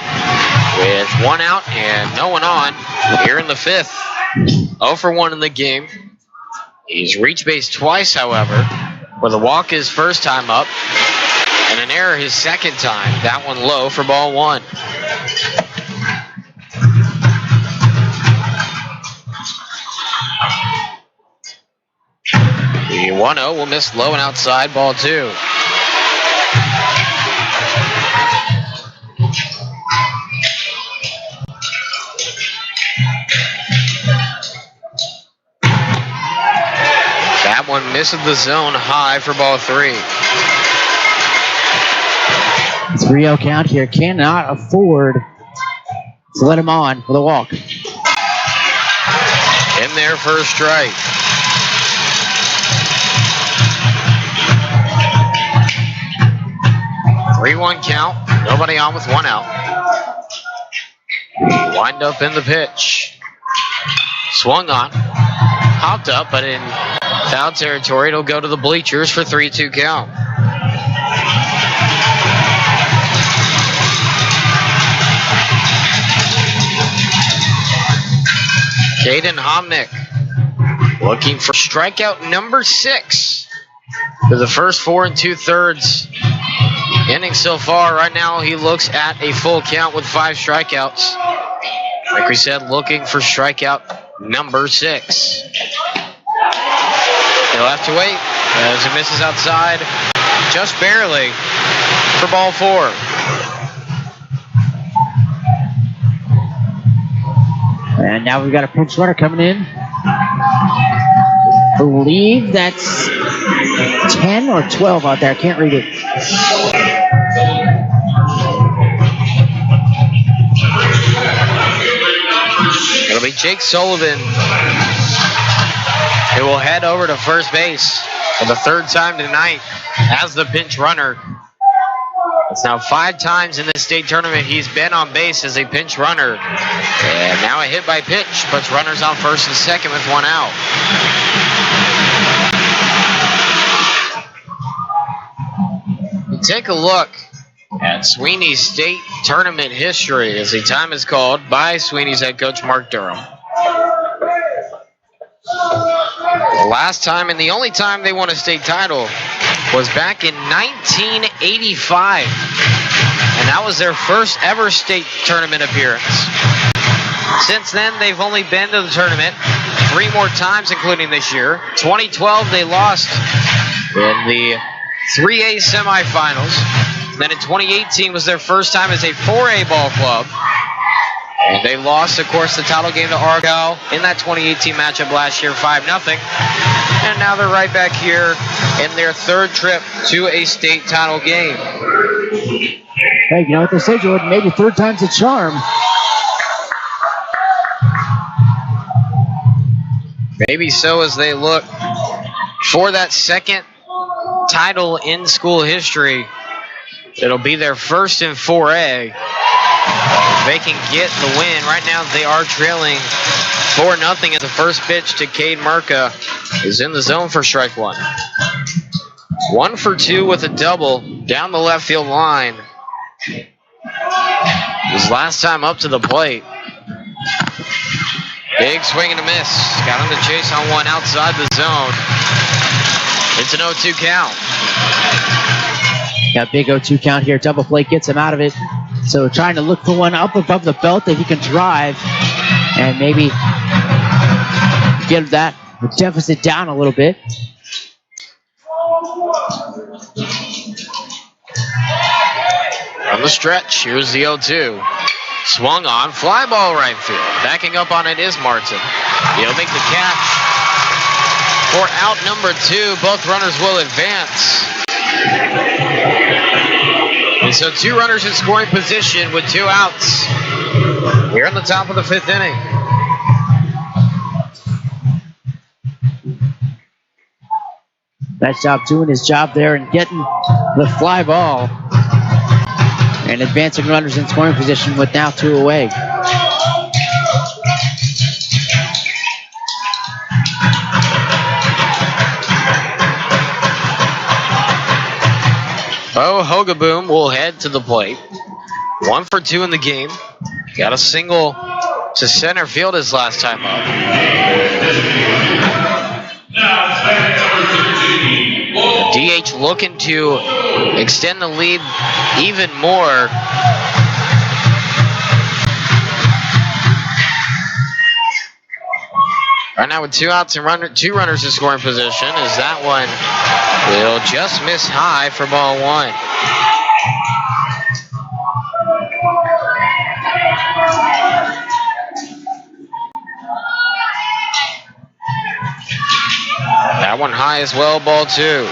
with 1 out and no one on here in the 5th. 0 for 1 in the game. He's reached base twice, however, with a walk his first time up and an error his second time. That one low for ball 1. The 1-0 will miss low and outside, ball 2. That one misses the zone high for ball 3. 3-0 count here. Cannot afford to let him on with a walk. In there for a strike. Three-one count. Nobody on with 1 out. Wind up in the pitch. Swung on. Hopped up, but in foul territory, it'll go to the bleachers for 3-2 count. Caden Homnick looking for strikeout number 6 for the first 4 2/3 innings so far. Right now, he looks at a full count with 5 strikeouts. Like we said, looking for strikeout number 6. He'll have to wait as it misses outside just barely for ball 4. And now we've got a pinch runner coming in. I believe that's 10 or 12 out there. I can't read it. It'll be Jake Sullivan who will head over to first base for the 3rd time tonight as the pinch runner. It's now 5 times in this state tournament he's been on base as a pinch runner. And now a hit by pitch puts runners on first and second with 1 out. You take a look at Sweeney's state tournament history as the time is called by Sweeney's head coach Mark Durham. The last time and the only time they won a state title was back in 1985. And that was their first ever state tournament appearance. Since then, they've only been to the tournament 3 more times, including this year. 2012, they lost in the 3A semifinals. Then in 2018 was their first time as a 4A ball club. And they lost, of course, the title game to Argyle in that 2018 matchup last year, 5-0. And now they're right back here in their 3rd trip to a state title game. Hey, you know what they say, Jordan? Maybe 3rd time's a charm. Maybe so, as they look for that 2nd title in school history. It'll be their first in 4A. They can get the win. Right now they are trailing 4-0 as the first pitch to Cade Merca is in the zone for strike 1. 1 for 2 with a double down the left field line. His last time up to the plate. Big swing and a miss. Got him to chase on one outside the zone. It's an 0-2 count. Got big 0-2 count here. Double play gets him out of it. So trying to look for one up above the belt that he can drive and maybe get that deficit down a little bit. On the stretch, here's the 0-2. Swung on, fly ball right field. Backing up on it is Martin. He'll make the catch. For out number 2, both runners will advance. And so 2 runners in scoring position with 2 outs. Here in the top of the 5th inning. Nice job doing his job there and getting the fly ball. And advancing runners in scoring position with now 2 away. Bo Hogaboom will head to the plate. 1 for 2 in the game. Got a single to center field his last time up. The DH looking to extend the lead even more. Right now with 2 outs and 2 runners in scoring position, as that one will just miss high for ball 1. That one high as well, ball 2.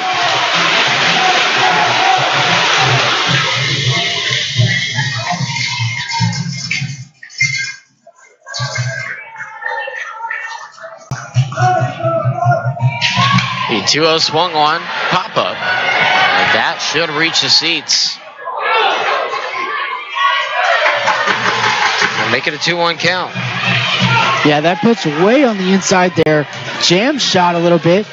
The 2-0 swung on, pop up. And that should reach the seats. And make it a 2-1 count. Yeah, that pitch way on the inside there. Jam shot a little bit,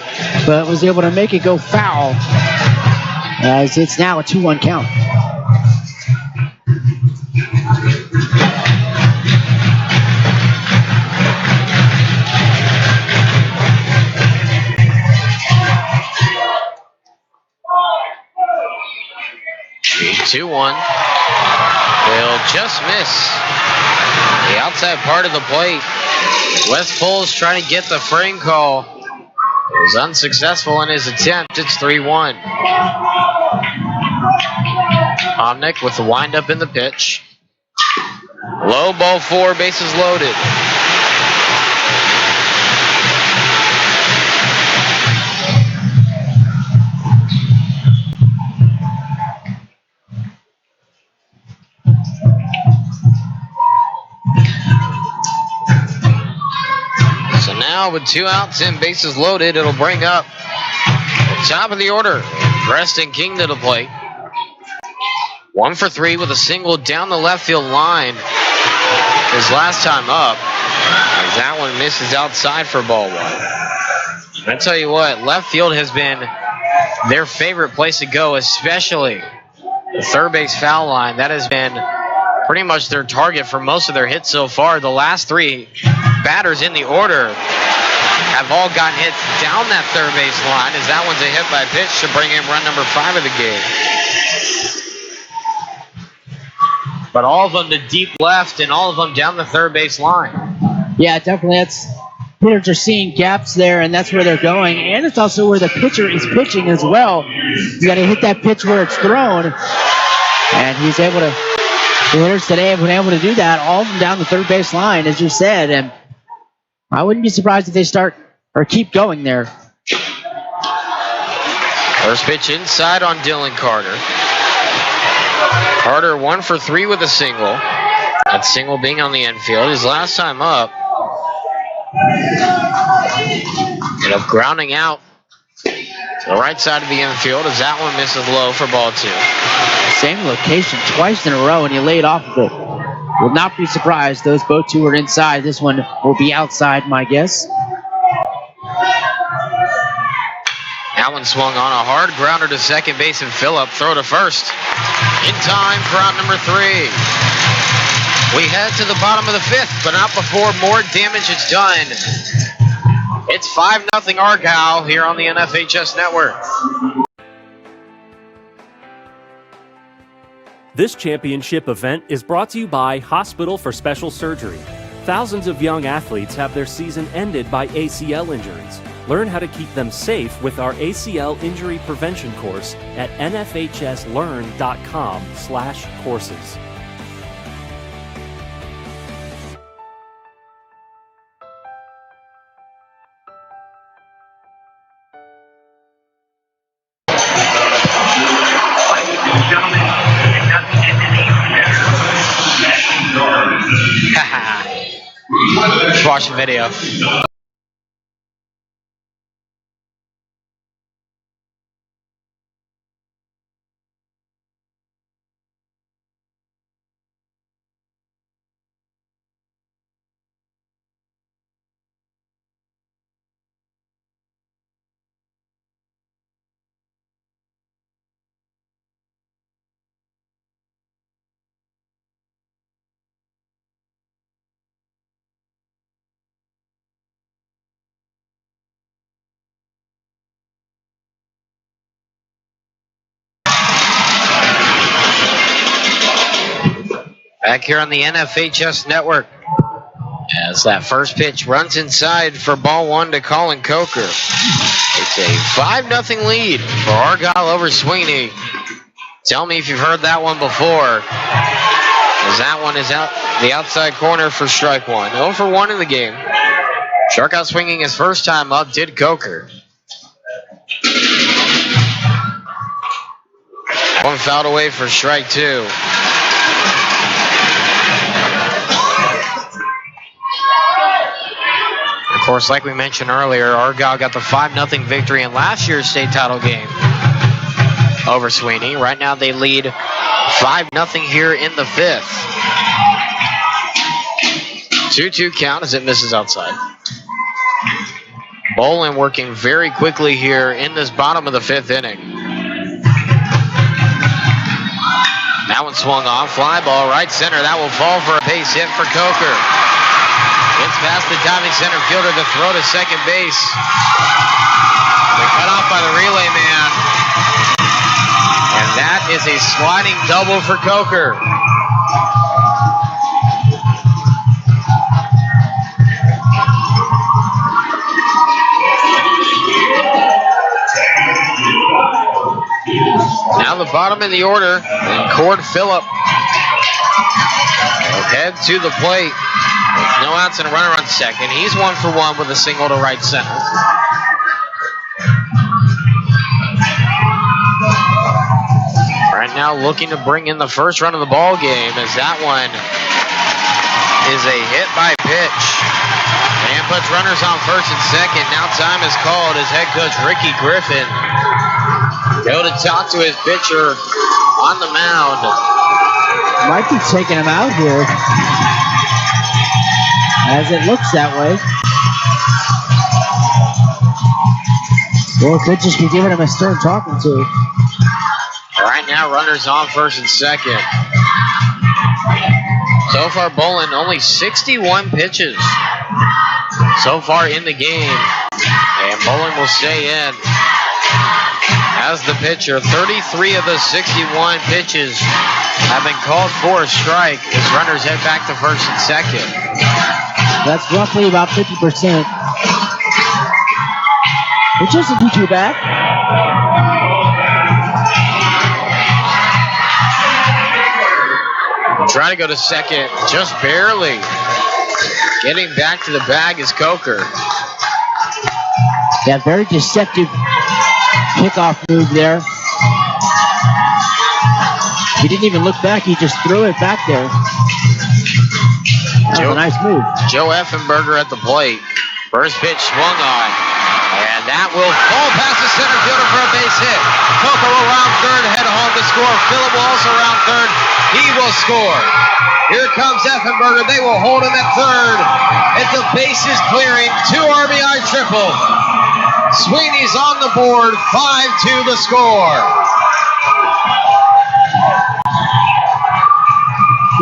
but was able to make it go foul. As it's now a 2-1 count. The 2-1 will just miss the outside part of the plate. Wes Poles trying to get the frame call. Was unsuccessful in his attempt. It's 3-1. Omnick with the windup in the pitch. Low ball 4, bases loaded. Now with 2 outs and bases loaded, it'll bring up top of the order. Preston King to the plate. 1 for 3 with a single down the left field line. His last time up, as that one misses outside for ball 1. I tell you what, left field has been their favorite place to go, especially the third base foul line. That has been pretty much their target for most of their hits so far. The last 3 batters in the order have all gotten hits down that third base line, as that one's a hit by pitch to bring in run number 5 of the game. But all of them to deep left and all of them down the third base line. Yeah, definitely. That's hitters are seeing gaps there, and that's where they're going. And it's also where the pitcher is pitching as well. You got to hit that pitch where it's thrown, and he's able to. The hitters today have been able to do that, all of them down the third base line, as you said, and I wouldn't be surprised if they start or keep going there. First pitch inside on Dylan Carter. Carter 1 for 3 with a single. That single being on the infield. His last time up. Ended up grounding out to the right side of the infield as that one misses low for ball 2. Same location twice in a row, and he laid off of it. Will not be surprised. Those both 2 are inside. This one will be outside, my guess. That one swung on a hard grounder to second base, and Phillip throw to first. In time for out number 3. We head to the bottom of the 5th, but not before more damage is done. It's 5-0 Argyle here on the NFHS Network. This championship event is brought to you by Hospital for Special Surgery. Thousands of young athletes have their season ended by ACL injuries. Learn how to keep them safe with our ACL injury prevention course at nfhslearn.com/courses. Just watching video. Back here on the NFHS Network, as that first pitch runs inside for ball 1 to Colin Coker. It's a 5-0 lead for Argyle over Sweeny. Tell me if you've heard that one before, as that one is out the outside corner for strike 1. 0 for 1 in the game. Struck out swinging his first time up did Coker. One fouled away for strike 2. Of course, like we mentioned earlier, Argyle got the 5-0 victory in last year's state title game over Sweeny. Right now they lead 5-0 here in the 5th. 2-2 count as it misses outside. Bolin working very quickly here in this bottom of the 5th inning. That one swung on, fly ball right center. That will fall for a base hit for Coker. Gets past the diving center fielder to throw to second base. They cut off by the relay man. And that is a sliding double for Coker. Now the bottom of the order, and Cord Phillip will head to the plate. With no outs and a runner on second. He's 1 for 1 with a single to right center. Right now looking to bring in the first run of the ball game, as that one is a hit by pitch. And puts runners on first and second. Now time is called as head coach Ricky Griffin go to talk to his pitcher on the mound. Might be taking him out here, as it looks that way. Well, could just be giving him a stern talking to. Right now, runners on first and second. So far, Bolin only 61 pitches so far in the game. And Bolin will stay in as the pitcher. 33 of the 61 pitches have been called for a strike as runners head back to first and second. That's roughly about 50%, which isn't too bad. Trying to go to second, just barely. Getting back to the bag is Coker. Yeah, very deceptive kickoff move there. He didn't even look back, he just threw it back there. That was a nice move. Joe Effenberger at the plate. First pitch swung on. And that will fall past the center fielder for a base hit. Coker will round third, head home to score. Phillip will also round third. He will score. Here comes Effenberger. They will hold him at third. It's a bases clearing, 2 RBI triple. Sweeney's on the board, 5-2 the score.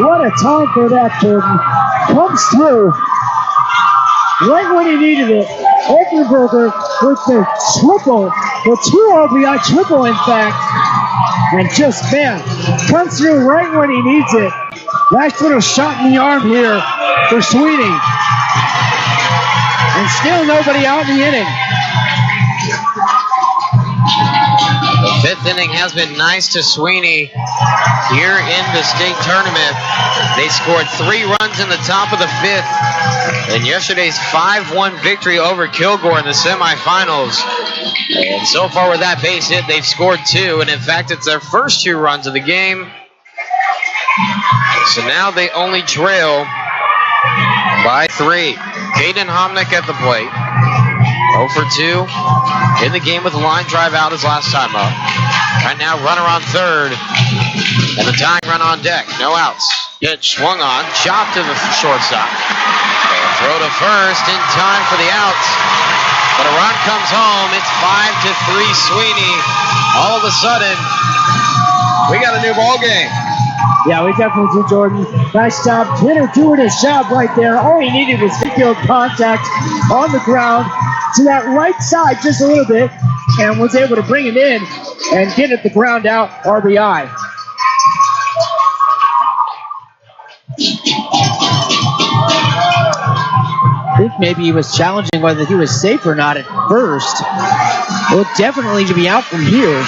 What a time for that, Jordan. Comes through right when he needed it. Offenberger with the triple, the 2 RBI triple, in fact. And just, man, comes through right when he needs it. Nice little shot in the arm here for Sweeny. And still nobody out in the inning. The 5th inning has been nice to Sweeny here in the state tournament. They scored 3 runs in the top of the 5th in yesterday's 5-1 victory over Kilgore in the semifinals. And so far with that base hit, they've scored 2. And in fact, it's their first 2 runs of the game. So now they only trail by 3. Caden Homnick at the plate. 0 for 2 in the game with a line drive out his last time up. Right now, runner on third, and the tying run on deck. No outs. Pitch swung on, chopped to the shortstop. And throw to first in time for the outs. But a run comes home. It's 5-3 Sweeny. All of a sudden, we got a new ball game. Yeah, we definitely do, Jordan. Nice job. Twitter doing his job right there. All he needed was field contact on the ground to that right side just a little bit, and was able to bring him in and get at the ground out RBI. I think maybe he was challenging whether he was safe or not at first. Will definitely be out from here.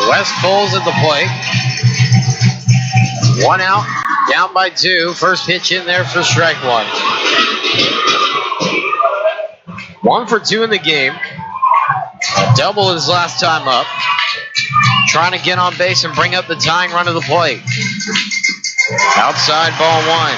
West Bulls at the plate. 1 out, down by 2. First pitch in there for strike 1. 1 for 2 in the game. A double his last time up. Trying to get on base and bring up the tying run of the plate. Outside ball 1.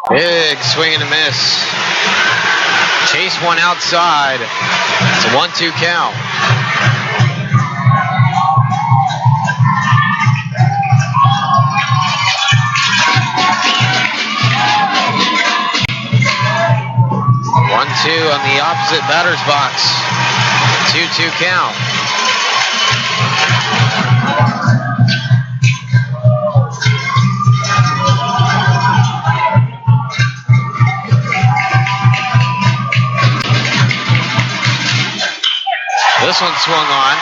Big swing and a miss. Chase one outside. It's a 1-2 count. On the opposite batter's box. 2-2 count. This one swung on,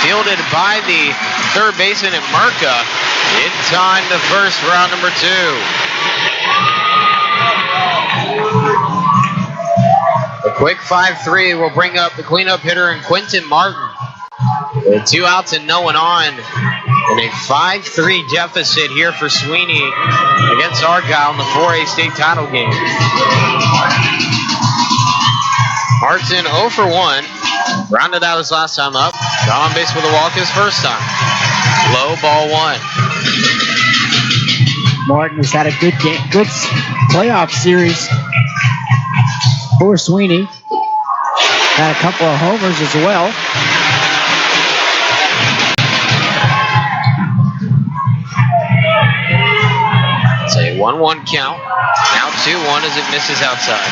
fielded by the third baseman at Merca. In time to first, round number 2. The quick 5-3 will bring up the cleanup hitter in Quentin Martin. With 2 outs and no one on. And a 5-3 deficit here for Sweeny against Argyle in the 4A state title game. Martin 0 for 1. Rounded out his last time up. Got on base with a walk his first time. Low ball 1. Martin has had a good game, good playoff series for Sweeny. Had a couple of homers as well. It's a 1-1 count. Now 2-1 as it misses outside.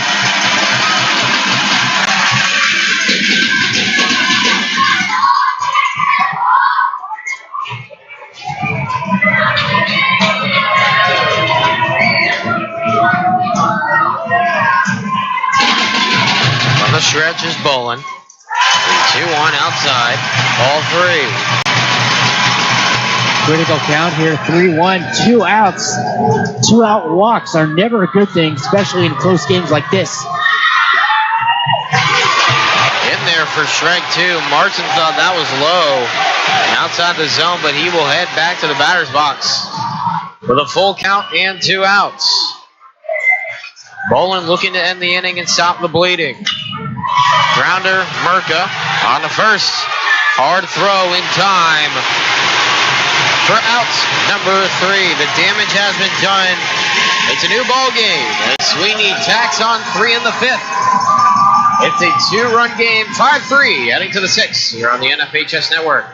On the stretch is Bolin. 2-1 outside. Ball 3. Critical count here, 3-1, 2 outs. 2 out walks are never a good thing, especially in close games like this. In there for strike 2. Martin thought that was low outside the zone, but he will head back to the batter's box with a full count and 2 outs. Bolin looking to end the inning and stop the bleeding. Grounder, Merca on the first. Hard throw in time for out number 3. The damage has been done. It's a new ball game as Sweeny tacks on 3 in the 5th. It's a 2-run game, 5-3, heading to the 6th here on the NFHS Network.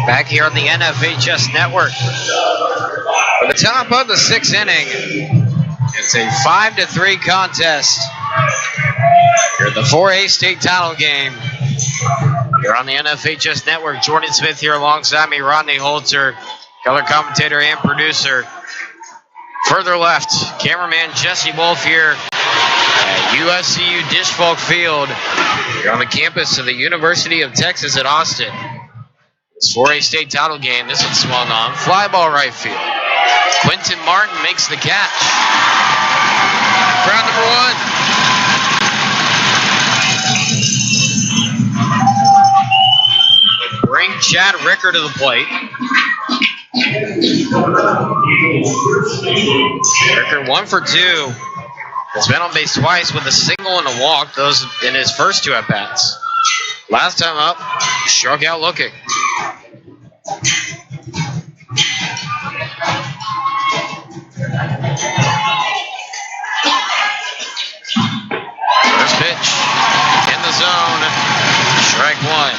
Back here on the NFHS Network. For the top of the 6th inning, it's a 5-3 contest. Here at the 4A state title game. You're on the NFHS Network. Jordan Smith here alongside me, Rodney Holzer, color commentator and producer. Further left, cameraman Jesse Wolf here at USCU Dishfalk Field. You're on the campus of the University of Texas at Austin. It's 4A state title game. This one swung on. Fly ball right field. Quentin Martin makes the catch. Ground number 1. Bring Chad Ricker to the plate. Ricker 1 for 2. Has been on base twice with a single and a walk. Those in his first 2 at-bats. Last time up, struck out looking. First pitch in the zone. Strike 1.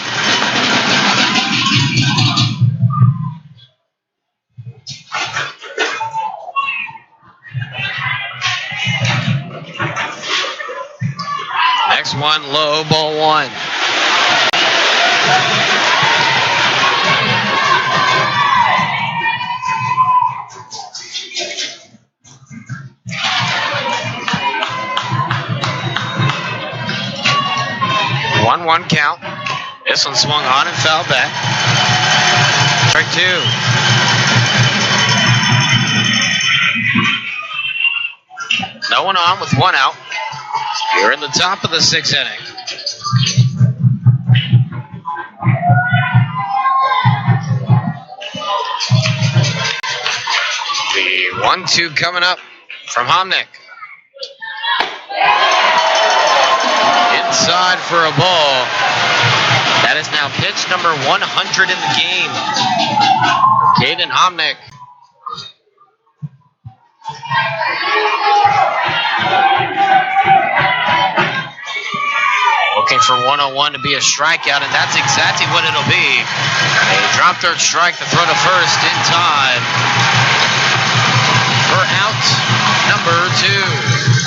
Next one, low, ball 1. One count. This one swung on and foul back. Strike 2. No one on with 1 out. You're in the top of the 6th inning. The 1-2 coming up from Homnick. Inside for a ball. That is now pitch number 100 in the game. Caden Homnick. Looking for 101 to be a strikeout, and that's exactly what it'll be. A drop third strike to throw to first in time for out number 2.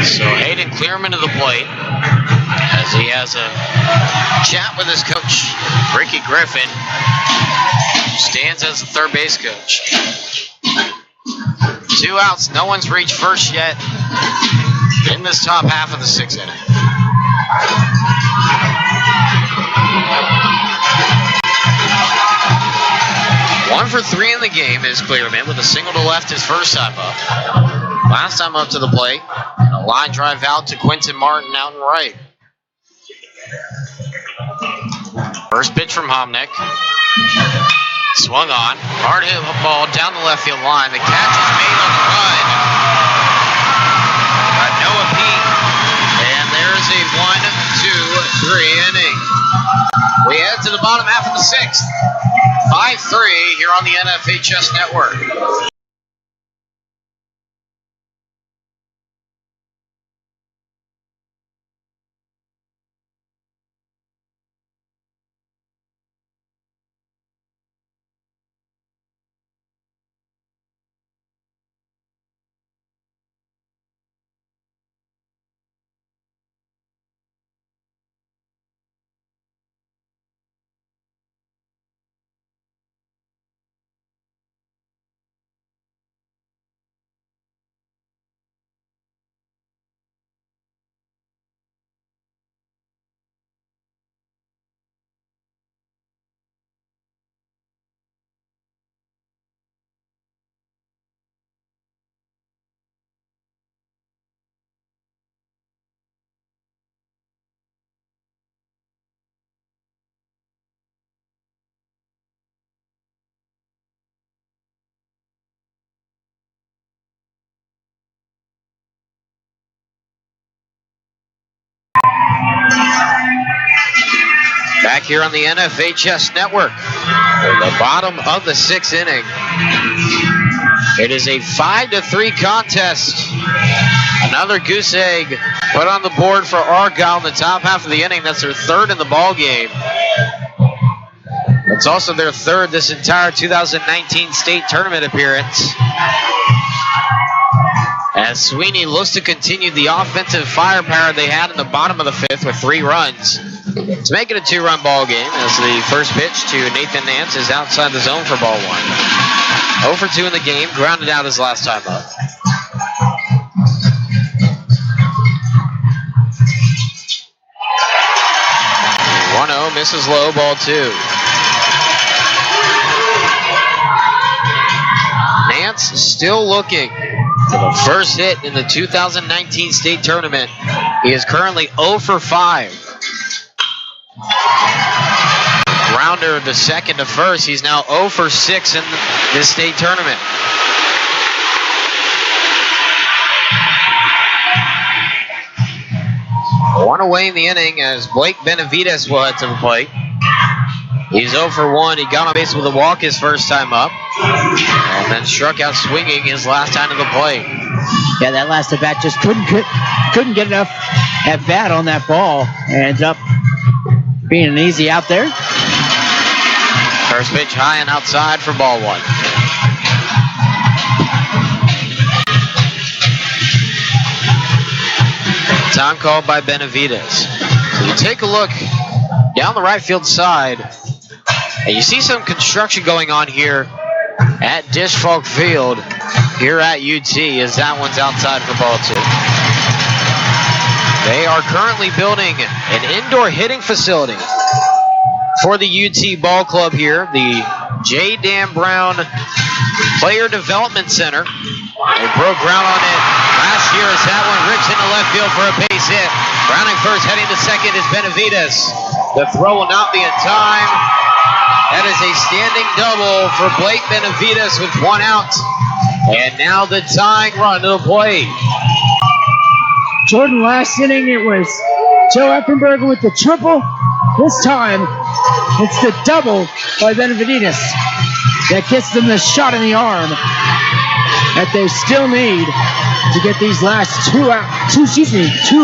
So Hayden Clearman to the plate as he has a chat with his coach, Ricky Griffin, who stands as the third base coach. 2 outs, no one's reached first yet in this top half of the 6th inning. One for 3 in the game is Clearman with a single to left his first time up. Last time up to the plate, a line drive out to Quentin Martin out and right. First pitch from Homnick. Swung on. Hard hit ball down the left field line. The catch is made on the run 6th. 5-3 here on the NFHS Network. Back here on the NFHS Network, the bottom of the 6th inning. It is a 5-3 contest. Another goose egg put on the board for Argyle in the top half of the inning. That's their 3rd in the ball game. It's also their 3rd this entire 2019 state tournament appearance. As Sweeny looks to continue the offensive firepower they had in the bottom of the 5th with 3 runs to make it a 2-run ball game, as the first pitch to Nathan Nance is outside the zone for ball 1. 0 for 2 in the game, grounded out his last time up. Misses low, ball 2. Nance still looking for the first hit in the 2019 state tournament. He is currently 0 for 5. Grounder the second to first. He's now 0 for 6 in this state tournament. One away in the inning as Blake Benavides will head to the plate. He's 0 for 1. He got on base with a walk his first time up, and then struck out swinging his last time to the plate. Yeah, that last at bat just couldn't get enough at bat on that ball. Ends up being an easy out there. First pitch high and outside for ball 1. Time called by Benavides. So you take a look down the right field side, and you see some construction going on here at Dishfalk Field here at UT, as that one's outside for ball 2. They are currently building an indoor hitting facility for the UT ball club here, the J. Dan Brown Player Development Center. They broke ground on it last year as that one rips into left field for a base hit. Rounding first, heading to second is Benavides. The throw will not be in time. That is a standing double for Blake Benavides with 1 out. And now the tying run to the plate. Jordan, last inning it was Joe Effenberger with the triple. This time it's the double by Benavides that gets them the shot in the arm that they still need to get these last 2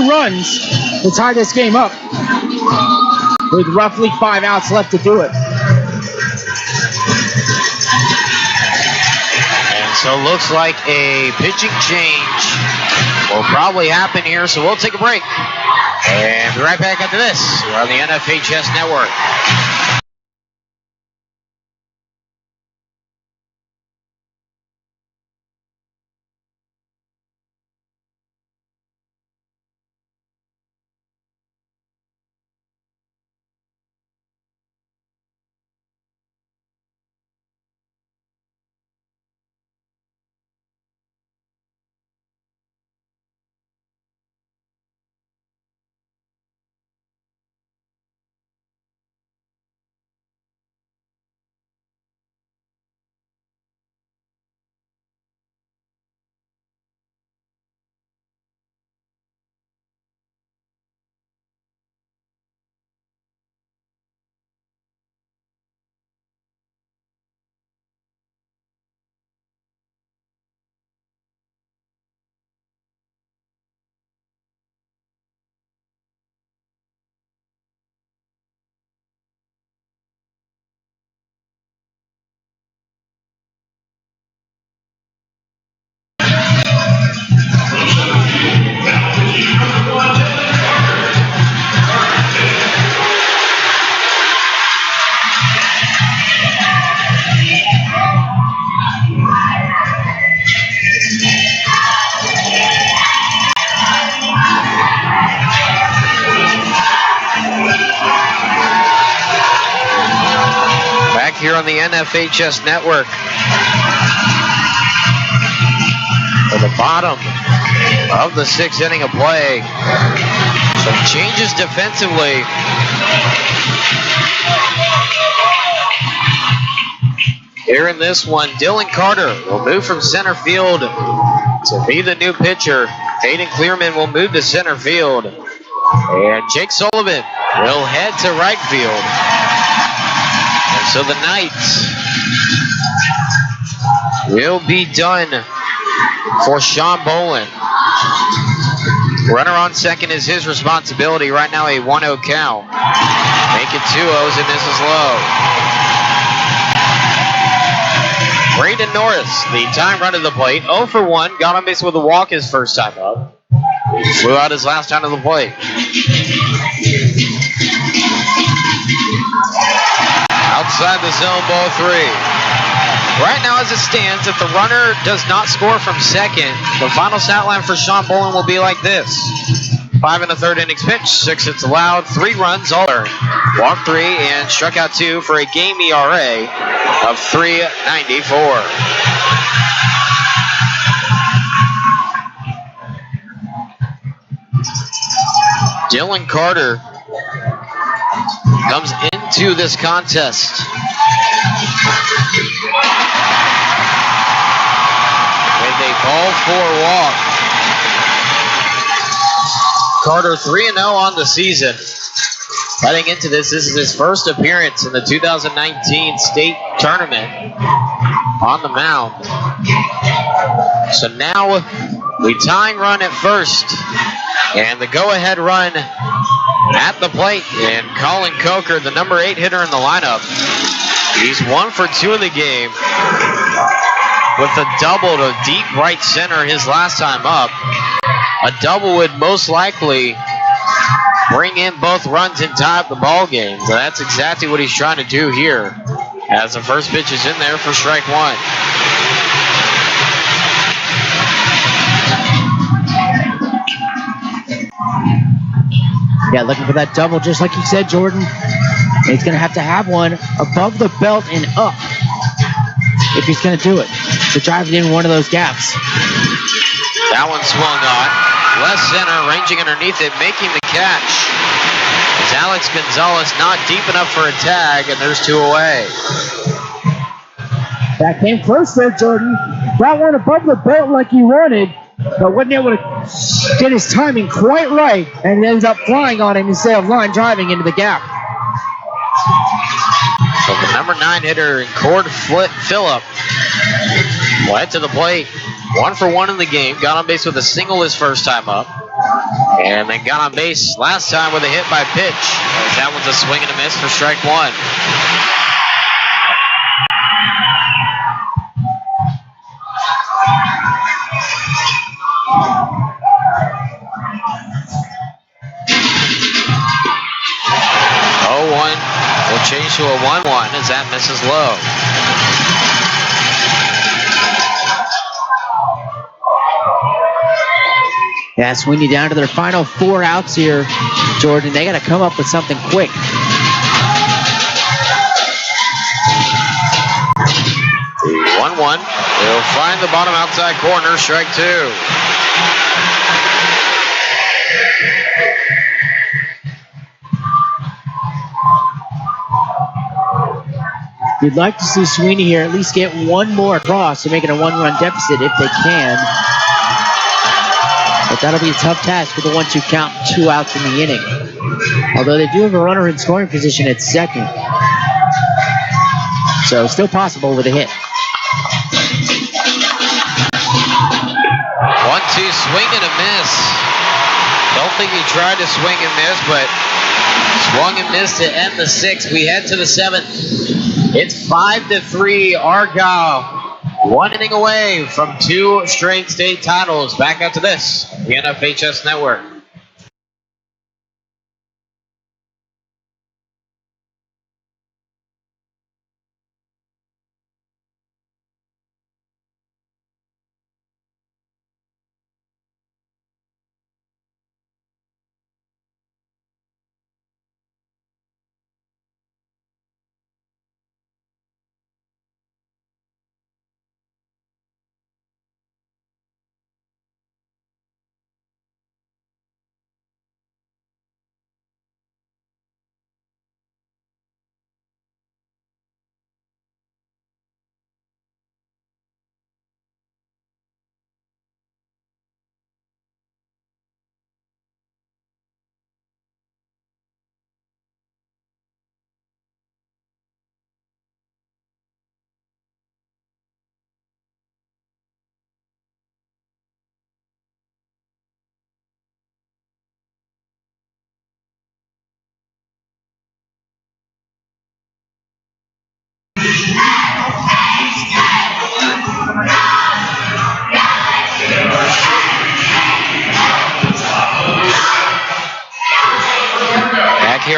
runs to tie this game up with roughly 5 outs left to do it. And so looks like a pitching change will probably happen here, so we'll take a break and be right back after this. We're on the NFHS Network. on the NFHS network. At the bottom of the 6th inning of play. Some changes defensively. Here in this one, Dylan Carter will move from center field to be the new pitcher. Hayden Clearman will move to center field. And Jake Sullivan will head to right field. And so the Knights will be done for Sean Bolin. Runner on second is his responsibility. Right now a 1-0 count. Make it 2-0s and misses low. Braden Norris, the time run to the plate. 0 for 1. Got on base with a walk his first time up. Flew out his last time to the plate. Outside the zone, ball 3. Right now as it stands, if the runner does not score from second, the final stat line for Sean Bolin will be like this. 5 1/3 innings pitched, 6 hits allowed, 3 runs all earned. Walk 3 and struck out 2 for a game ERA of 3.94. Dylan Carter comes into this contest with a ball 4 walk. Carter 3-0 on the season. Heading into this is his first appearance in the 2019 state tournament on the mound. So now the tying run at first and the go-ahead run at the plate. And Colin Coker, the number 8 hitter in the lineup, he's 1 for 2 in the game with a double to deep right center his last time up. A double would most likely bring in both runs and tie up the ball game. So that's exactly what he's trying to do here as the first pitch is in there for strike 1. Yeah, looking for that double, just like you said, Jordan. He's going to have one above the belt and up if he's going to do it, to drive it in one of those gaps. That one swung on. Left center, ranging underneath it, making the catch. It's Alex Gonzalez not deep enough for a tag, and there's 2 away. That came close there, Jordan. That one above the belt like he wanted, but wasn't able to get his timing quite right, and ends up flying on him instead of line driving into the gap. So the number 9 hitter, Cord Phillip, will head to the plate. 1 for 1 in the game. Got on base with a single his first time up. And then got on base last time with a hit by pitch. That one's a swing and a miss for strike 1. Will change to a 1-1 as that misses low. Yeah, Sweeny down to their final 4 outs here, Jordan. They got to come up with something quick. The 1-1. They'll find the bottom outside corner, strike 2. You'd like to see Sweeny here at least get one more across to make it a 1-run deficit if they can. But that'll be a tough task with the 1-2 count, 2 outs in the inning. Although they do have a runner in scoring position at second. So still possible with a hit. 1-2 swing and a miss. Don't think he tried to swing and miss, but swung and missed to end the 6th. We head to the 7th. It's 5-3 Argyle. 1 inning away from 2 straight state titles. Back after this, the NFHS Network.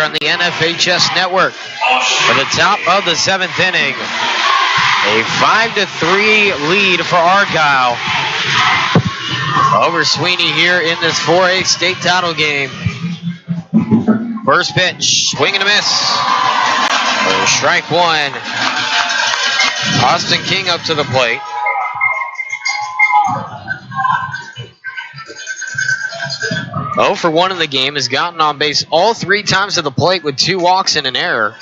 here on the NFHS Network. For the top of the 7th inning, a 5-3 lead for Argyle over Sweeny here in this 4A state title game. First pitch, swing and a miss. Strike one. Austin King up to the plate. Oh for 1 in the game, has gotten on base all 3 times to the plate with 2 walks and an error.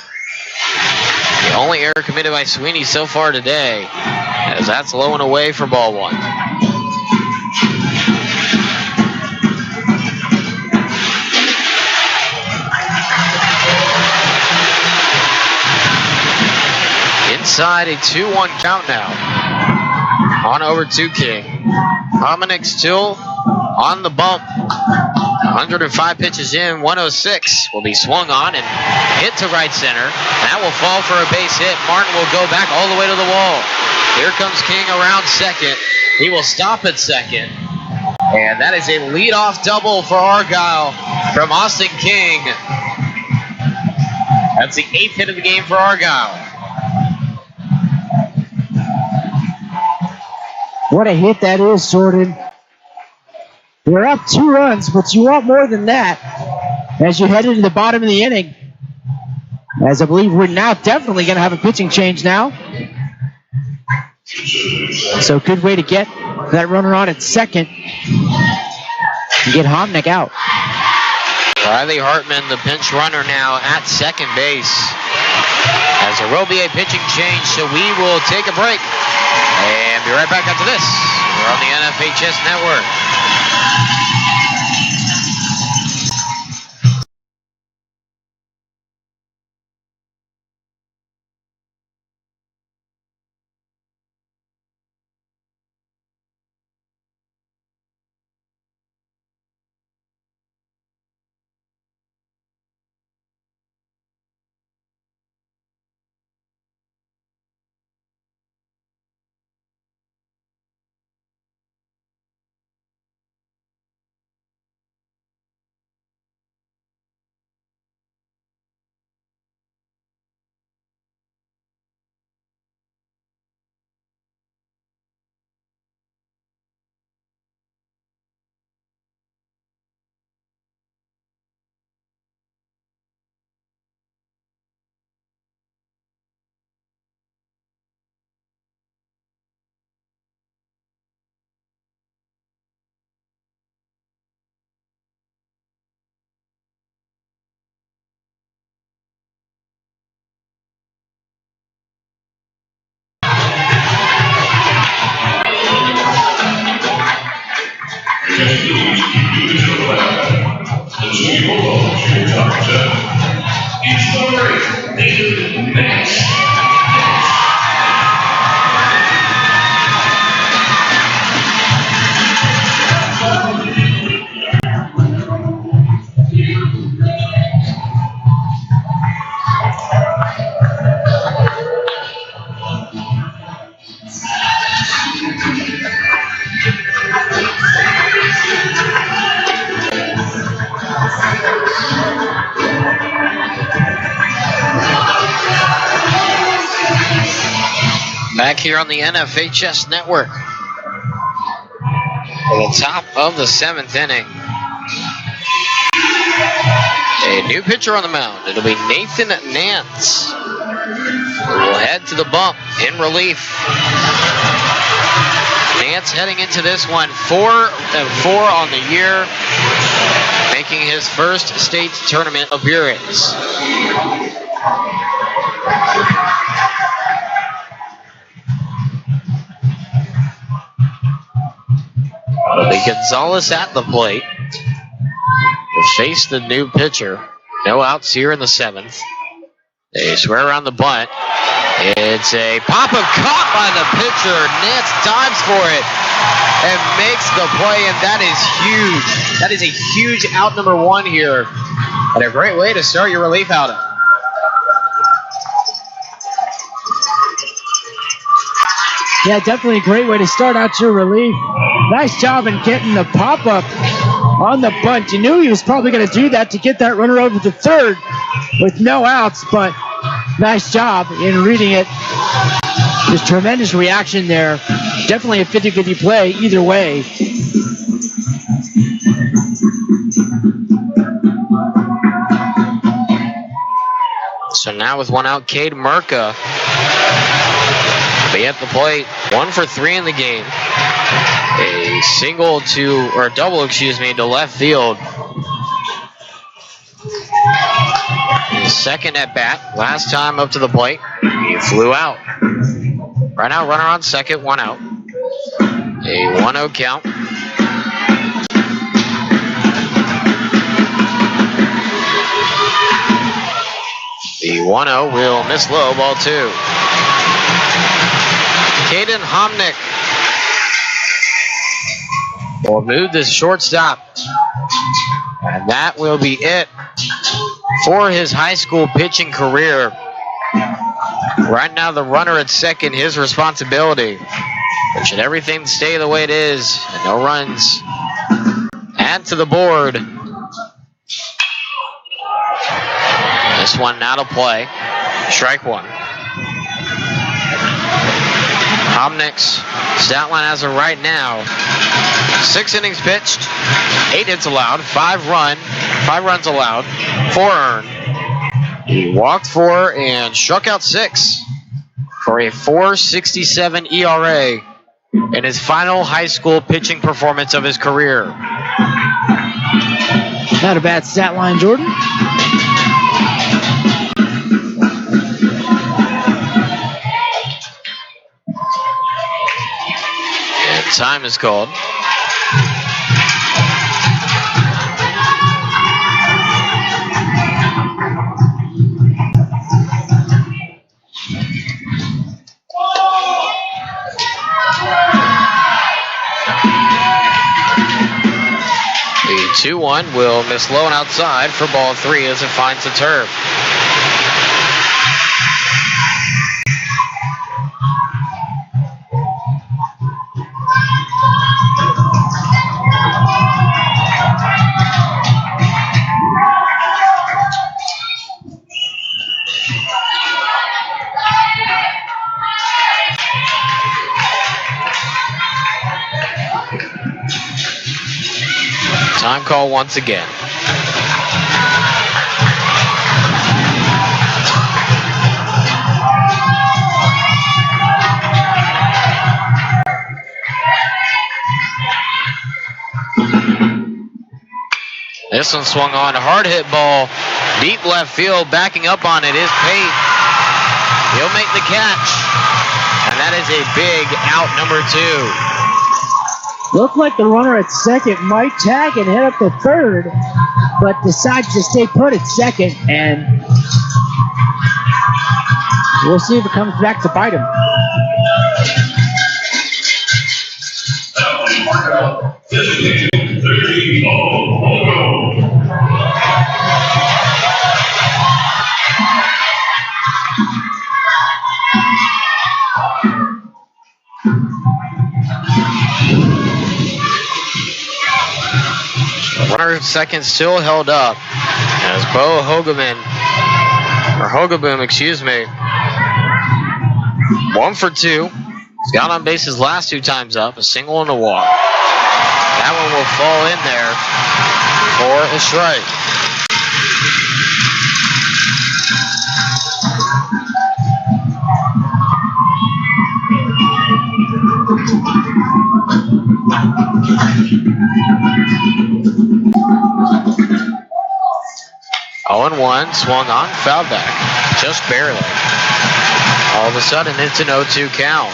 The only error committed by Sweeny so far today, as that's low and away for ball 1. Inside a 2-1 count now. On over to King. Hominick still on the bump. 105 pitches in, 106 will be swung on and hit to right center. That will fall for a base hit. Martin will go back all the way to the wall. Here comes King around second. He will stop at second. And that is a leadoff double for Argyle from Austin King. That's the 8th hit of the game for Argyle. What a hit that is, Jordan. You're up 2 runs, but you want more than that as you head into the bottom of the inning. As I believe we're now definitely going to have a pitching change now. So good way to get that runner on at second and get Homnick out. Riley Hartman, the pinch runner now at second base. As there will be a pitching change, so we will take a break and be right back after this. We're on the NFHS Network. The Sweeny Bulldogs, your top 7. Each number 8, next. Back here on the NFHS Network. For the top of the 7th inning. A new pitcher on the mound. It'll be Nathan Nance. Who will head to the bump in relief. Nance heading into this one 4-4 on the year, making his first state tournament appearance. It'll be Gonzalez at the plate to face the new pitcher. No outs here in the 7th. They swear around the bunt. It's a pop-up caught by the pitcher. Nance dives for it and makes the play, and that is huge. That is a huge out number 1 here, and a great way to start your relief outing. Yeah, definitely a great way to start out your relief. Nice job in getting the pop-up on the bunt. You knew he was probably going to do that to get that runner over to third with no outs, but nice job in reading it. Just tremendous reaction there. Definitely a 50-50 play either way. So now with one out, Cade Merca be at the plate. 1 for 3 in the game. A single to, or a double, excuse me, to left field. His second at bat. Last time up to the plate, he flew out. Right now, runner on second, 1 out. A 1-0 count. The 1-0 will miss low, ball 2. Caden Homnick will move this shortstop. And that will be it for his high school pitching career. Right now, the runner at second, his responsibility. But should everything stay the way it is and no runs add to the board, this one now to play. Strike 1. Homnick's stat line as of right now: 6 innings pitched, 8 hits allowed, 5 runs allowed, 4 earned. He walked 4 and struck out 6 for a 4.67 ERA in his final high school pitching performance of his career. Not a bad stat line, Jordan. Time is called. The 2-1 will miss low and outside for ball 3 as it finds the turf. Time call once again. This one swung on, a hard hit ball, deep left field, backing up on it is Pate. He'll make the catch, and that is a big out, number 2. Looked like the runner at second might tag and head up to third, but decides to stay put at second, and we'll see if it comes back to bite him. Runner at second still held up as Bo Hogaboom, excuse me, 1 for 2. He's got on base his last 2 times up, a single and a walk. That one will fall in there for a strike. Oh, 0-1, swung on, foul back, just barely. All of a sudden, it's an 0-2 count.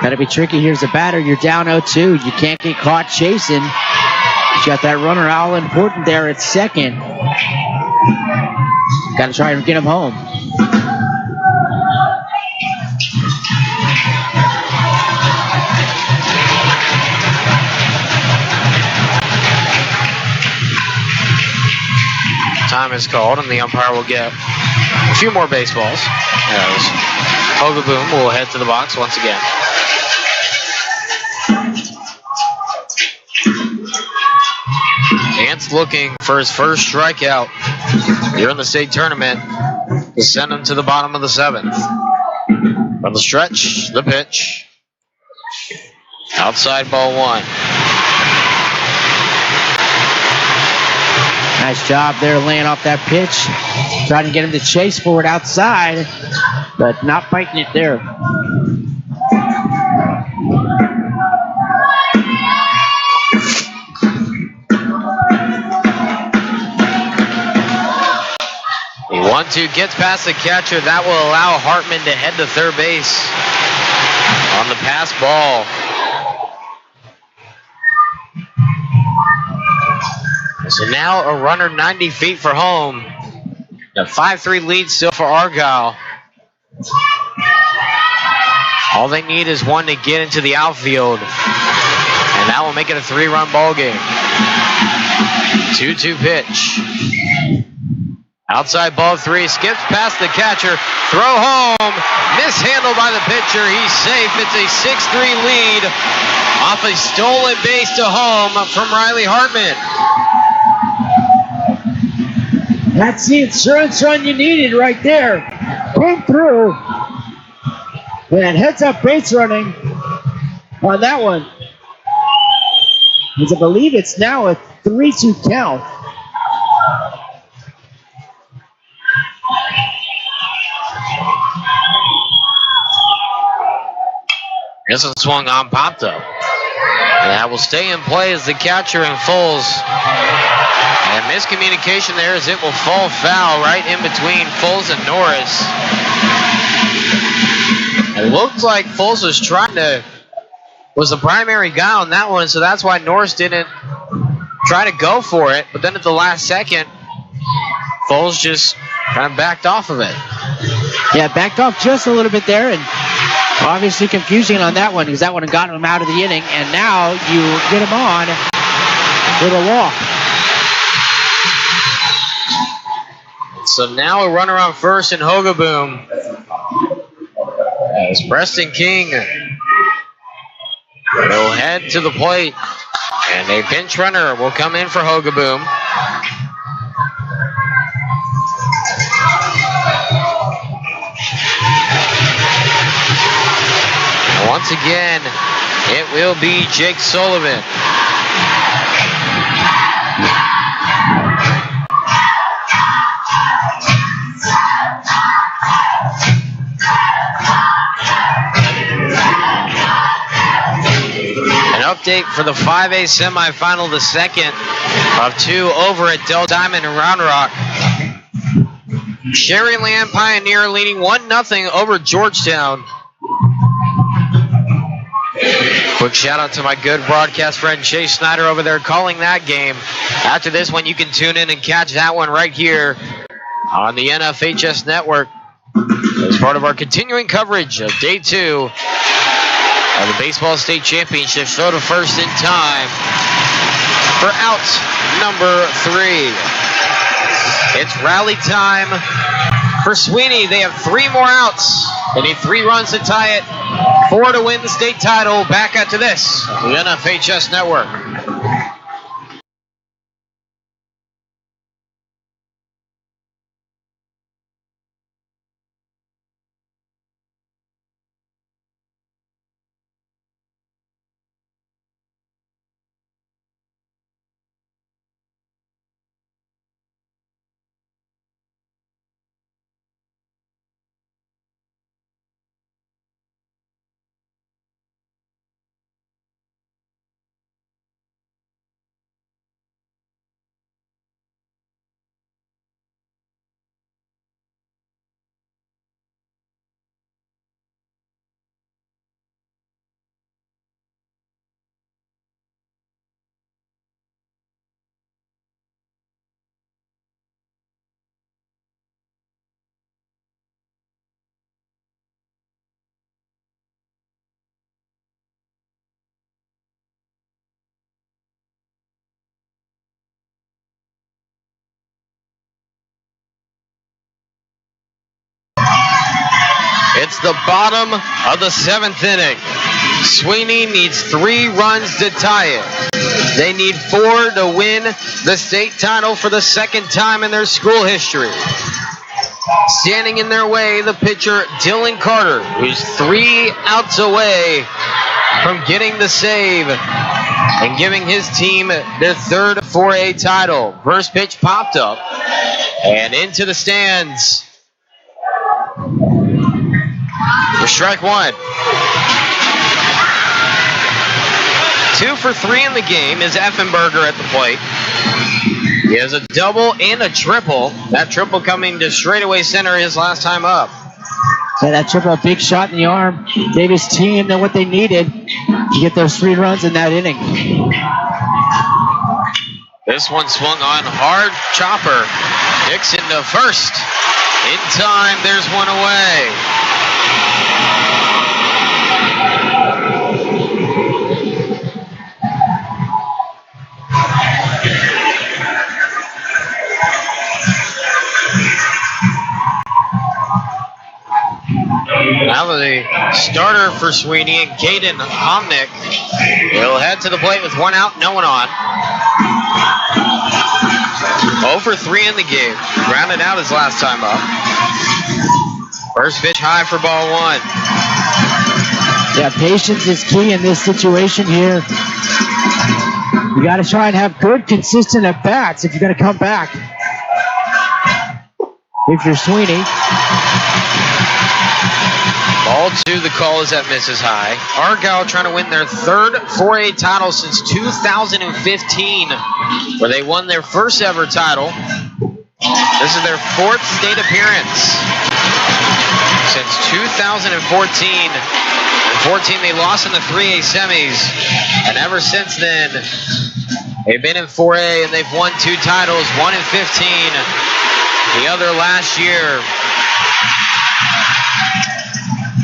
Gotta be tricky here as a batter. You're down 0-2. You can't get caught chasing. You got that runner all important there at second. Gotta try and get him home. Time is called, and the umpire will get a few more baseballs. As Hogaboom will head to the box once again. Ants looking for his first strikeout here in the state tournament to send him to the bottom of the 7th. From the stretch, the pitch. Outside ball 1. Nice job there laying off that pitch. Trying to get him to chase for it outside, but not biting it there. The 1-2 gets past the catcher. That will allow Hartman to head to third base on the pass ball. So now a runner 90 feet for home. A 5-3 lead still for Argyle. All they need is one to get into the outfield, and that will make it a 3-run ball game. 2-2 pitch. Outside ball 3, skips past the catcher, throw home, mishandled by the pitcher, he's safe. It's a 6-3 lead off a stolen base to home from Riley Hartman. That's the insurance run you needed right there. Came through. And heads up base running on that one. Because I believe it's now a 3-2 count. This one swung on, popped up. And that will stay in play as the catcher and Foles. And miscommunication there as it will fall foul right in between Foles and Norris. It looked like Foles was the primary guy on that one, so that's why Norris didn't try to go for it. But then at the last second, Foles just kind of backed off of it. Yeah, backed off just a little bit there, and obviously confusing on that one because that one had gotten him out of the inning, and now you get him on with a walk. So now a runner on first in Hogaboom. As Preston King will head to the plate, and a pinch runner will come in for Hogaboom. Once again, it will be Jake Sullivan. An update for the 5A semifinal, the second of 2 over at Del Diamond and Round Rock. Sherryland Pioneer leading 1-0 over Georgetown. Quick shout out to my good broadcast friend Chase Snyder over there calling that game. After this one, you can tune in and catch that one right here on the NFHS network as part of our continuing coverage of Day 2 of the Baseball State Championship. Throw to first in time for out number 3. It's rally time for Sweeny. They have 3 more outs. They need 3 runs to tie it, 4 to win the state title. Back after this, the NFHS Network. It's the bottom of the 7th inning. Sweeny needs 3 runs to tie it. They need 4 to win the state title for the 2nd time in their school history. Standing in their way, the pitcher, Dylan Carter, who's 3 outs away from getting the save and giving his team their 3rd 4A title. First pitch popped up and into the stands for strike 1. 2 for 3 in the game is Effenberger at the plate. He has a double and a triple. That triple coming to straightaway center his last time up. So that triple, a big shot in the arm, gave his team what they needed to get those 3 runs in that inning. This one swung on, hard chopper. Dixon to first. In time, there's one away. Now the starter for Sweeny and Caden Homnick will head to the plate with 1 out, no one on. 0 for 3 in the game. Grounded out his last time up. First pitch high for ball 1. Yeah, patience is key in this situation here. You got to try and have good, consistent at-bats if you're going to come back. If you're Sweeny. Ball 2, the call is that misses high. Argyle trying to win their 3rd 4A title since 2015, where they won their first ever title. This is their 4th state appearance since 2014. In 14, they lost in the 3A semis, and ever since then, they've been in 4A and they've won 2 titles, one in 15, the other last year.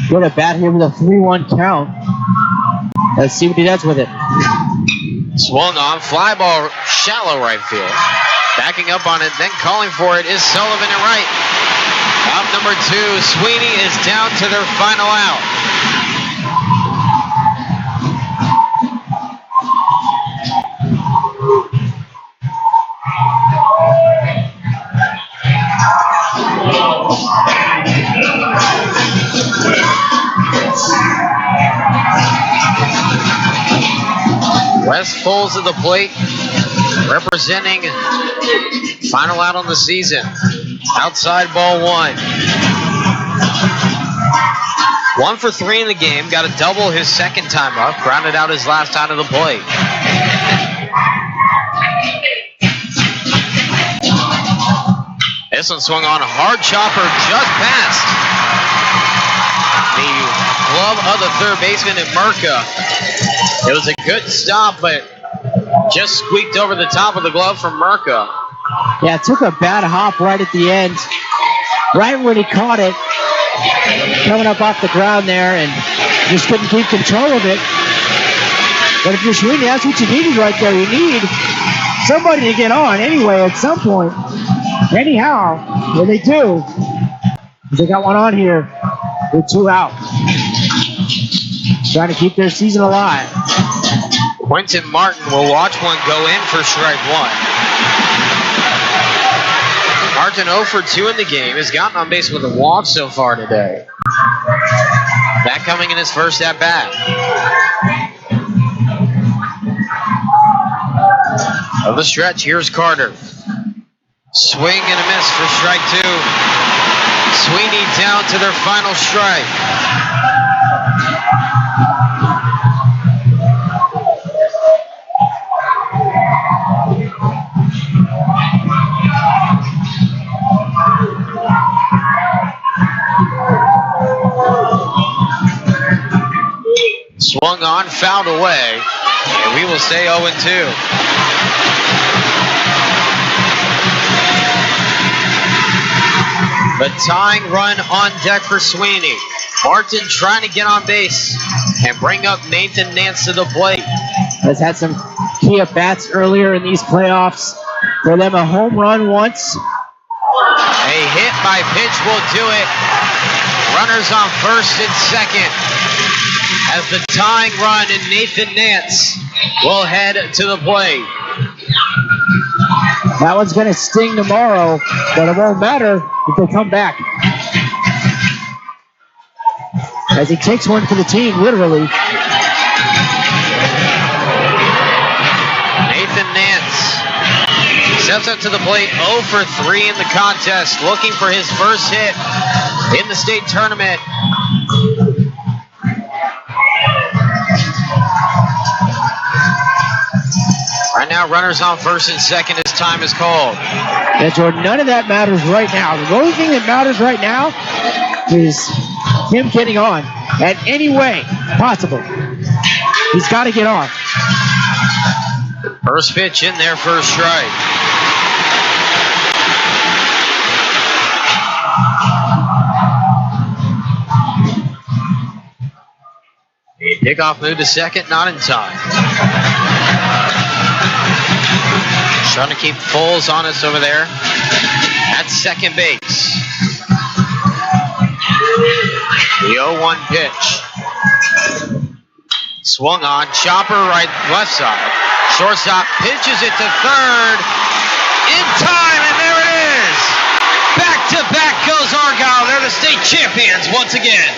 Good at bat here with a 3-1 count. Let's see what he does with it. Swung on, fly ball, shallow right field. Backing up on it, then calling for it is Sullivan at right. Out number 2, Sweeny is down to their final out. Wes Foles at the plate, representing final out on the season. Outside ball 1. 1 for 3 in the game, got a double his 2nd time up, grounded out his last time to the plate. This one swung on, a hard chopper just past the glove of the 3rd baseman in Merca. It was a good stop, but just squeaked over the top of the glove from Merca. Yeah, it took a bad hop right at the end. Right when he caught it, coming up off the ground there, and just couldn't keep control of it. But if you're Sweeny, that's what you needed right there. You need somebody to get on anyway at some point. Anyhow, when they do, they got one on here with 2 out. Trying to keep their season alive. Quentin Martin will watch one go in for strike 1. Martin 0 for 2 in the game, has gotten on base with a walk so far today. That coming in his first at bat. Of the stretch, here's Carter. Swing and a miss for strike 2. Sweeny down to their final strike. Swung on, fouled away, and we will stay 0-2. The tying run on deck for Sweeny. Martin trying to get on base and bring up Nathan Nance to the plate. Has had some key at-bats earlier in these playoffs. For them, a home run once. A hit by pitch will do it. Runners on first and second as the tying run and Nathan Nance will head to the plate. That one's going to sting tomorrow, but it won't matter if they come back. As he takes one for the team, literally. Nathan Nance steps up to the plate, 0 for 3 in the contest, looking for his first hit in the state tournament. Right now, runners on first and second as time is called. Yeah, Jordan, none of that matters right now. The only thing that matters right now is him getting on at any way possible. He's got to get on. First pitch in there for a strike. A pickoff move to second, not in time. Trying to keep Foles honest over there at second base. The 0-1 pitch. Swung on, chopper left side. Shortstop pitches it to third. In time, and there it is. Back to back goes Argyle. They're the state champions once again.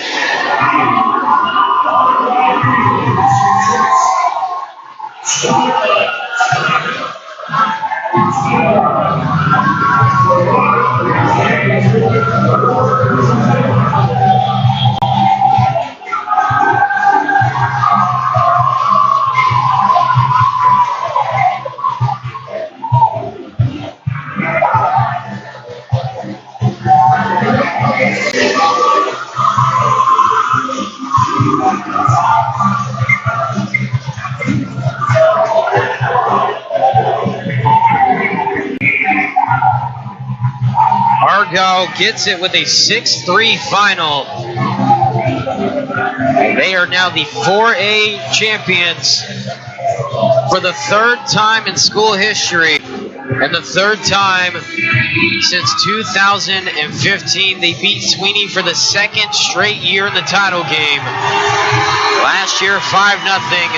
Argyle gets it with a 6-3 final. They are now the 4A champions for the third time in school history and the third time since 2015. They beat Sweeny for the second straight year in the title game. Last year, 5-0.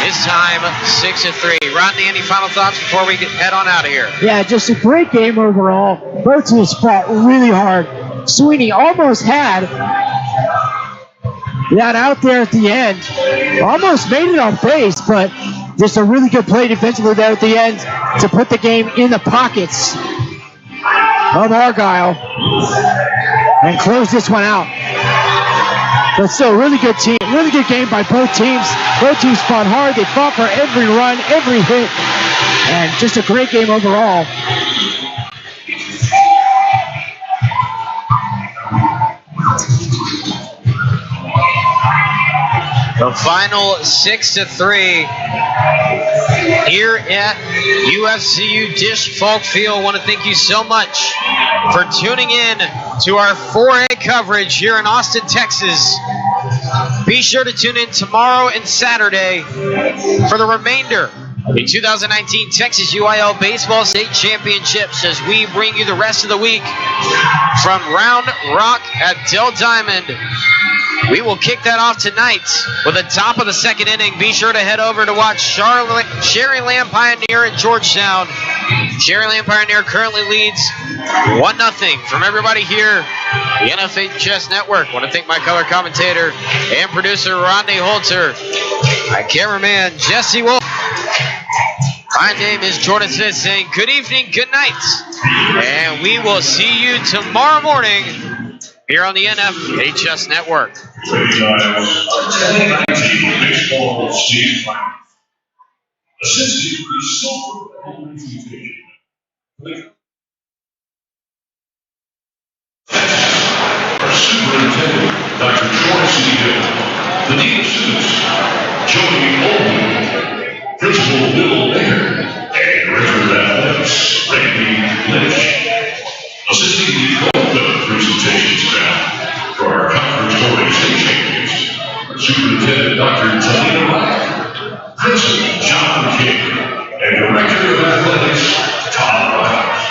This time, 6-3. Rodney, any final thoughts before we head on out of here? Yeah, just a great game overall. Both teams fought really hard. Sweeny almost had that out there at the end. Almost made it on base, but just a really good play defensively there at the end to put the game in the pockets of Argyle and close this one out. But still, really good team, really good game by both teams. Both teams fought hard. They fought for every run, every hit, and just a great game overall. The final 6-3 here at UFCU Dish Falk Field. I want to thank you so much for tuning in to our 4A coverage here in Austin, Texas. Be sure to tune in tomorrow and Saturday for the remainder of the 2019 Texas UIL Baseball State Championships as we bring you the rest of the week from Round Rock at Dell Diamond. We will kick that off tonight with the top of the second inning. Be sure to head over to watch Sherryland Pioneer at Georgetown. Sherryland Pioneer currently leads 1-0. From everybody here, the NFHS Network, I want to thank my color commentator and producer, Rodney Holzer, my cameraman, Jesse Wolf. My name is Jordan Smith saying good evening, good night, and we will see you tomorrow morning here on the NFHS Network. Baseball state finals. Assisted with silver presentation. Our superintendent, Dr. Troy C. Hill, the dean of students, Jody Olden, Principal Bill Baker, and Director of Athletics, Randy Lynch. Assisting the co-club presentations now for our conference 4A state champions, Superintendent Dr. Talina Ryan, Principal John King, and Director of Athletics, Tom Riles.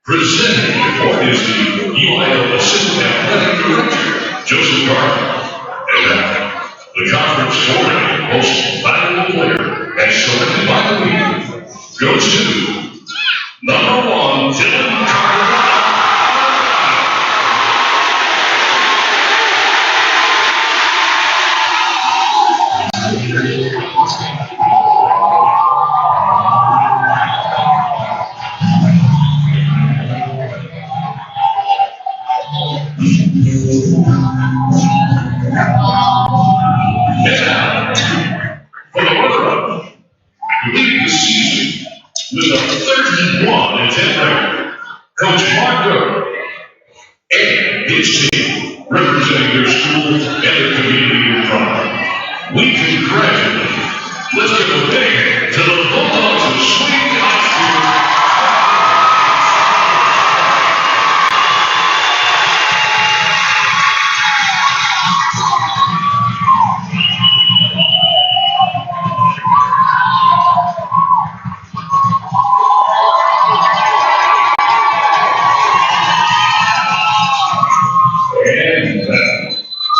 Presenting is the UIL Assistant Athletic Director, Joseph Argyle. And now, the conference 4A most valuable player, as selected by the league, goes to number 1, Dylan Carter. For the runner-up, leading the season with a 31-10 record, Coach Mark Doe and his team, representing their school and their community in pride. We congratulate. Let's give a big hand to the Bulldogs of Sweeny High School.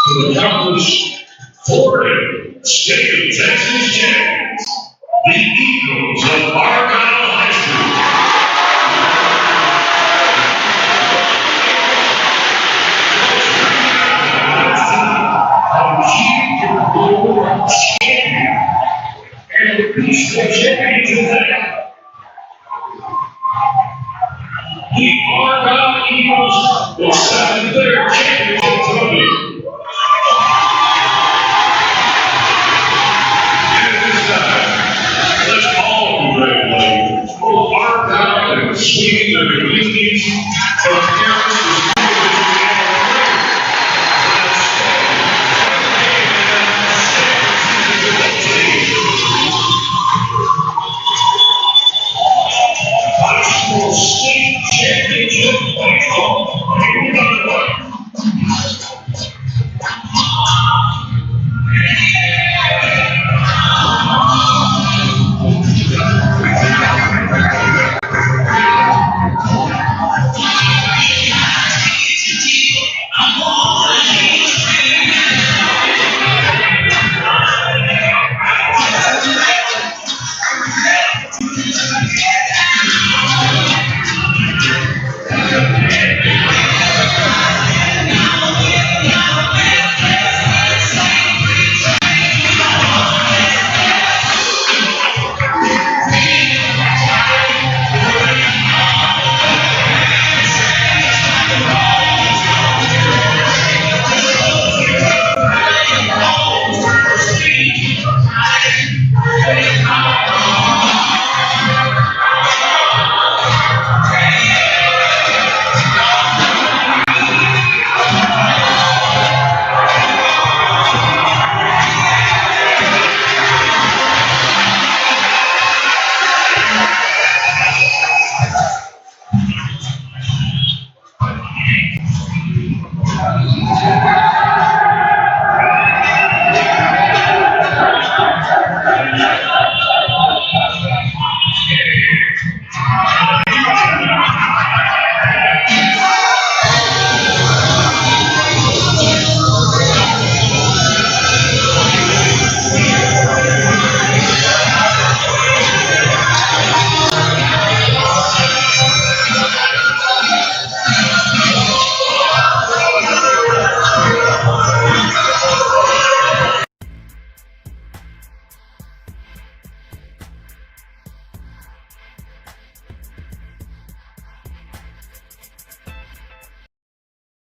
To the conference 4A State of Texas champions, the Eagles of Argyle High School. Champion and the peaceful champions today. The Argyle Eagles will second their championship trophy. Let's all congratulate Argyle and Sweeny, their communities from here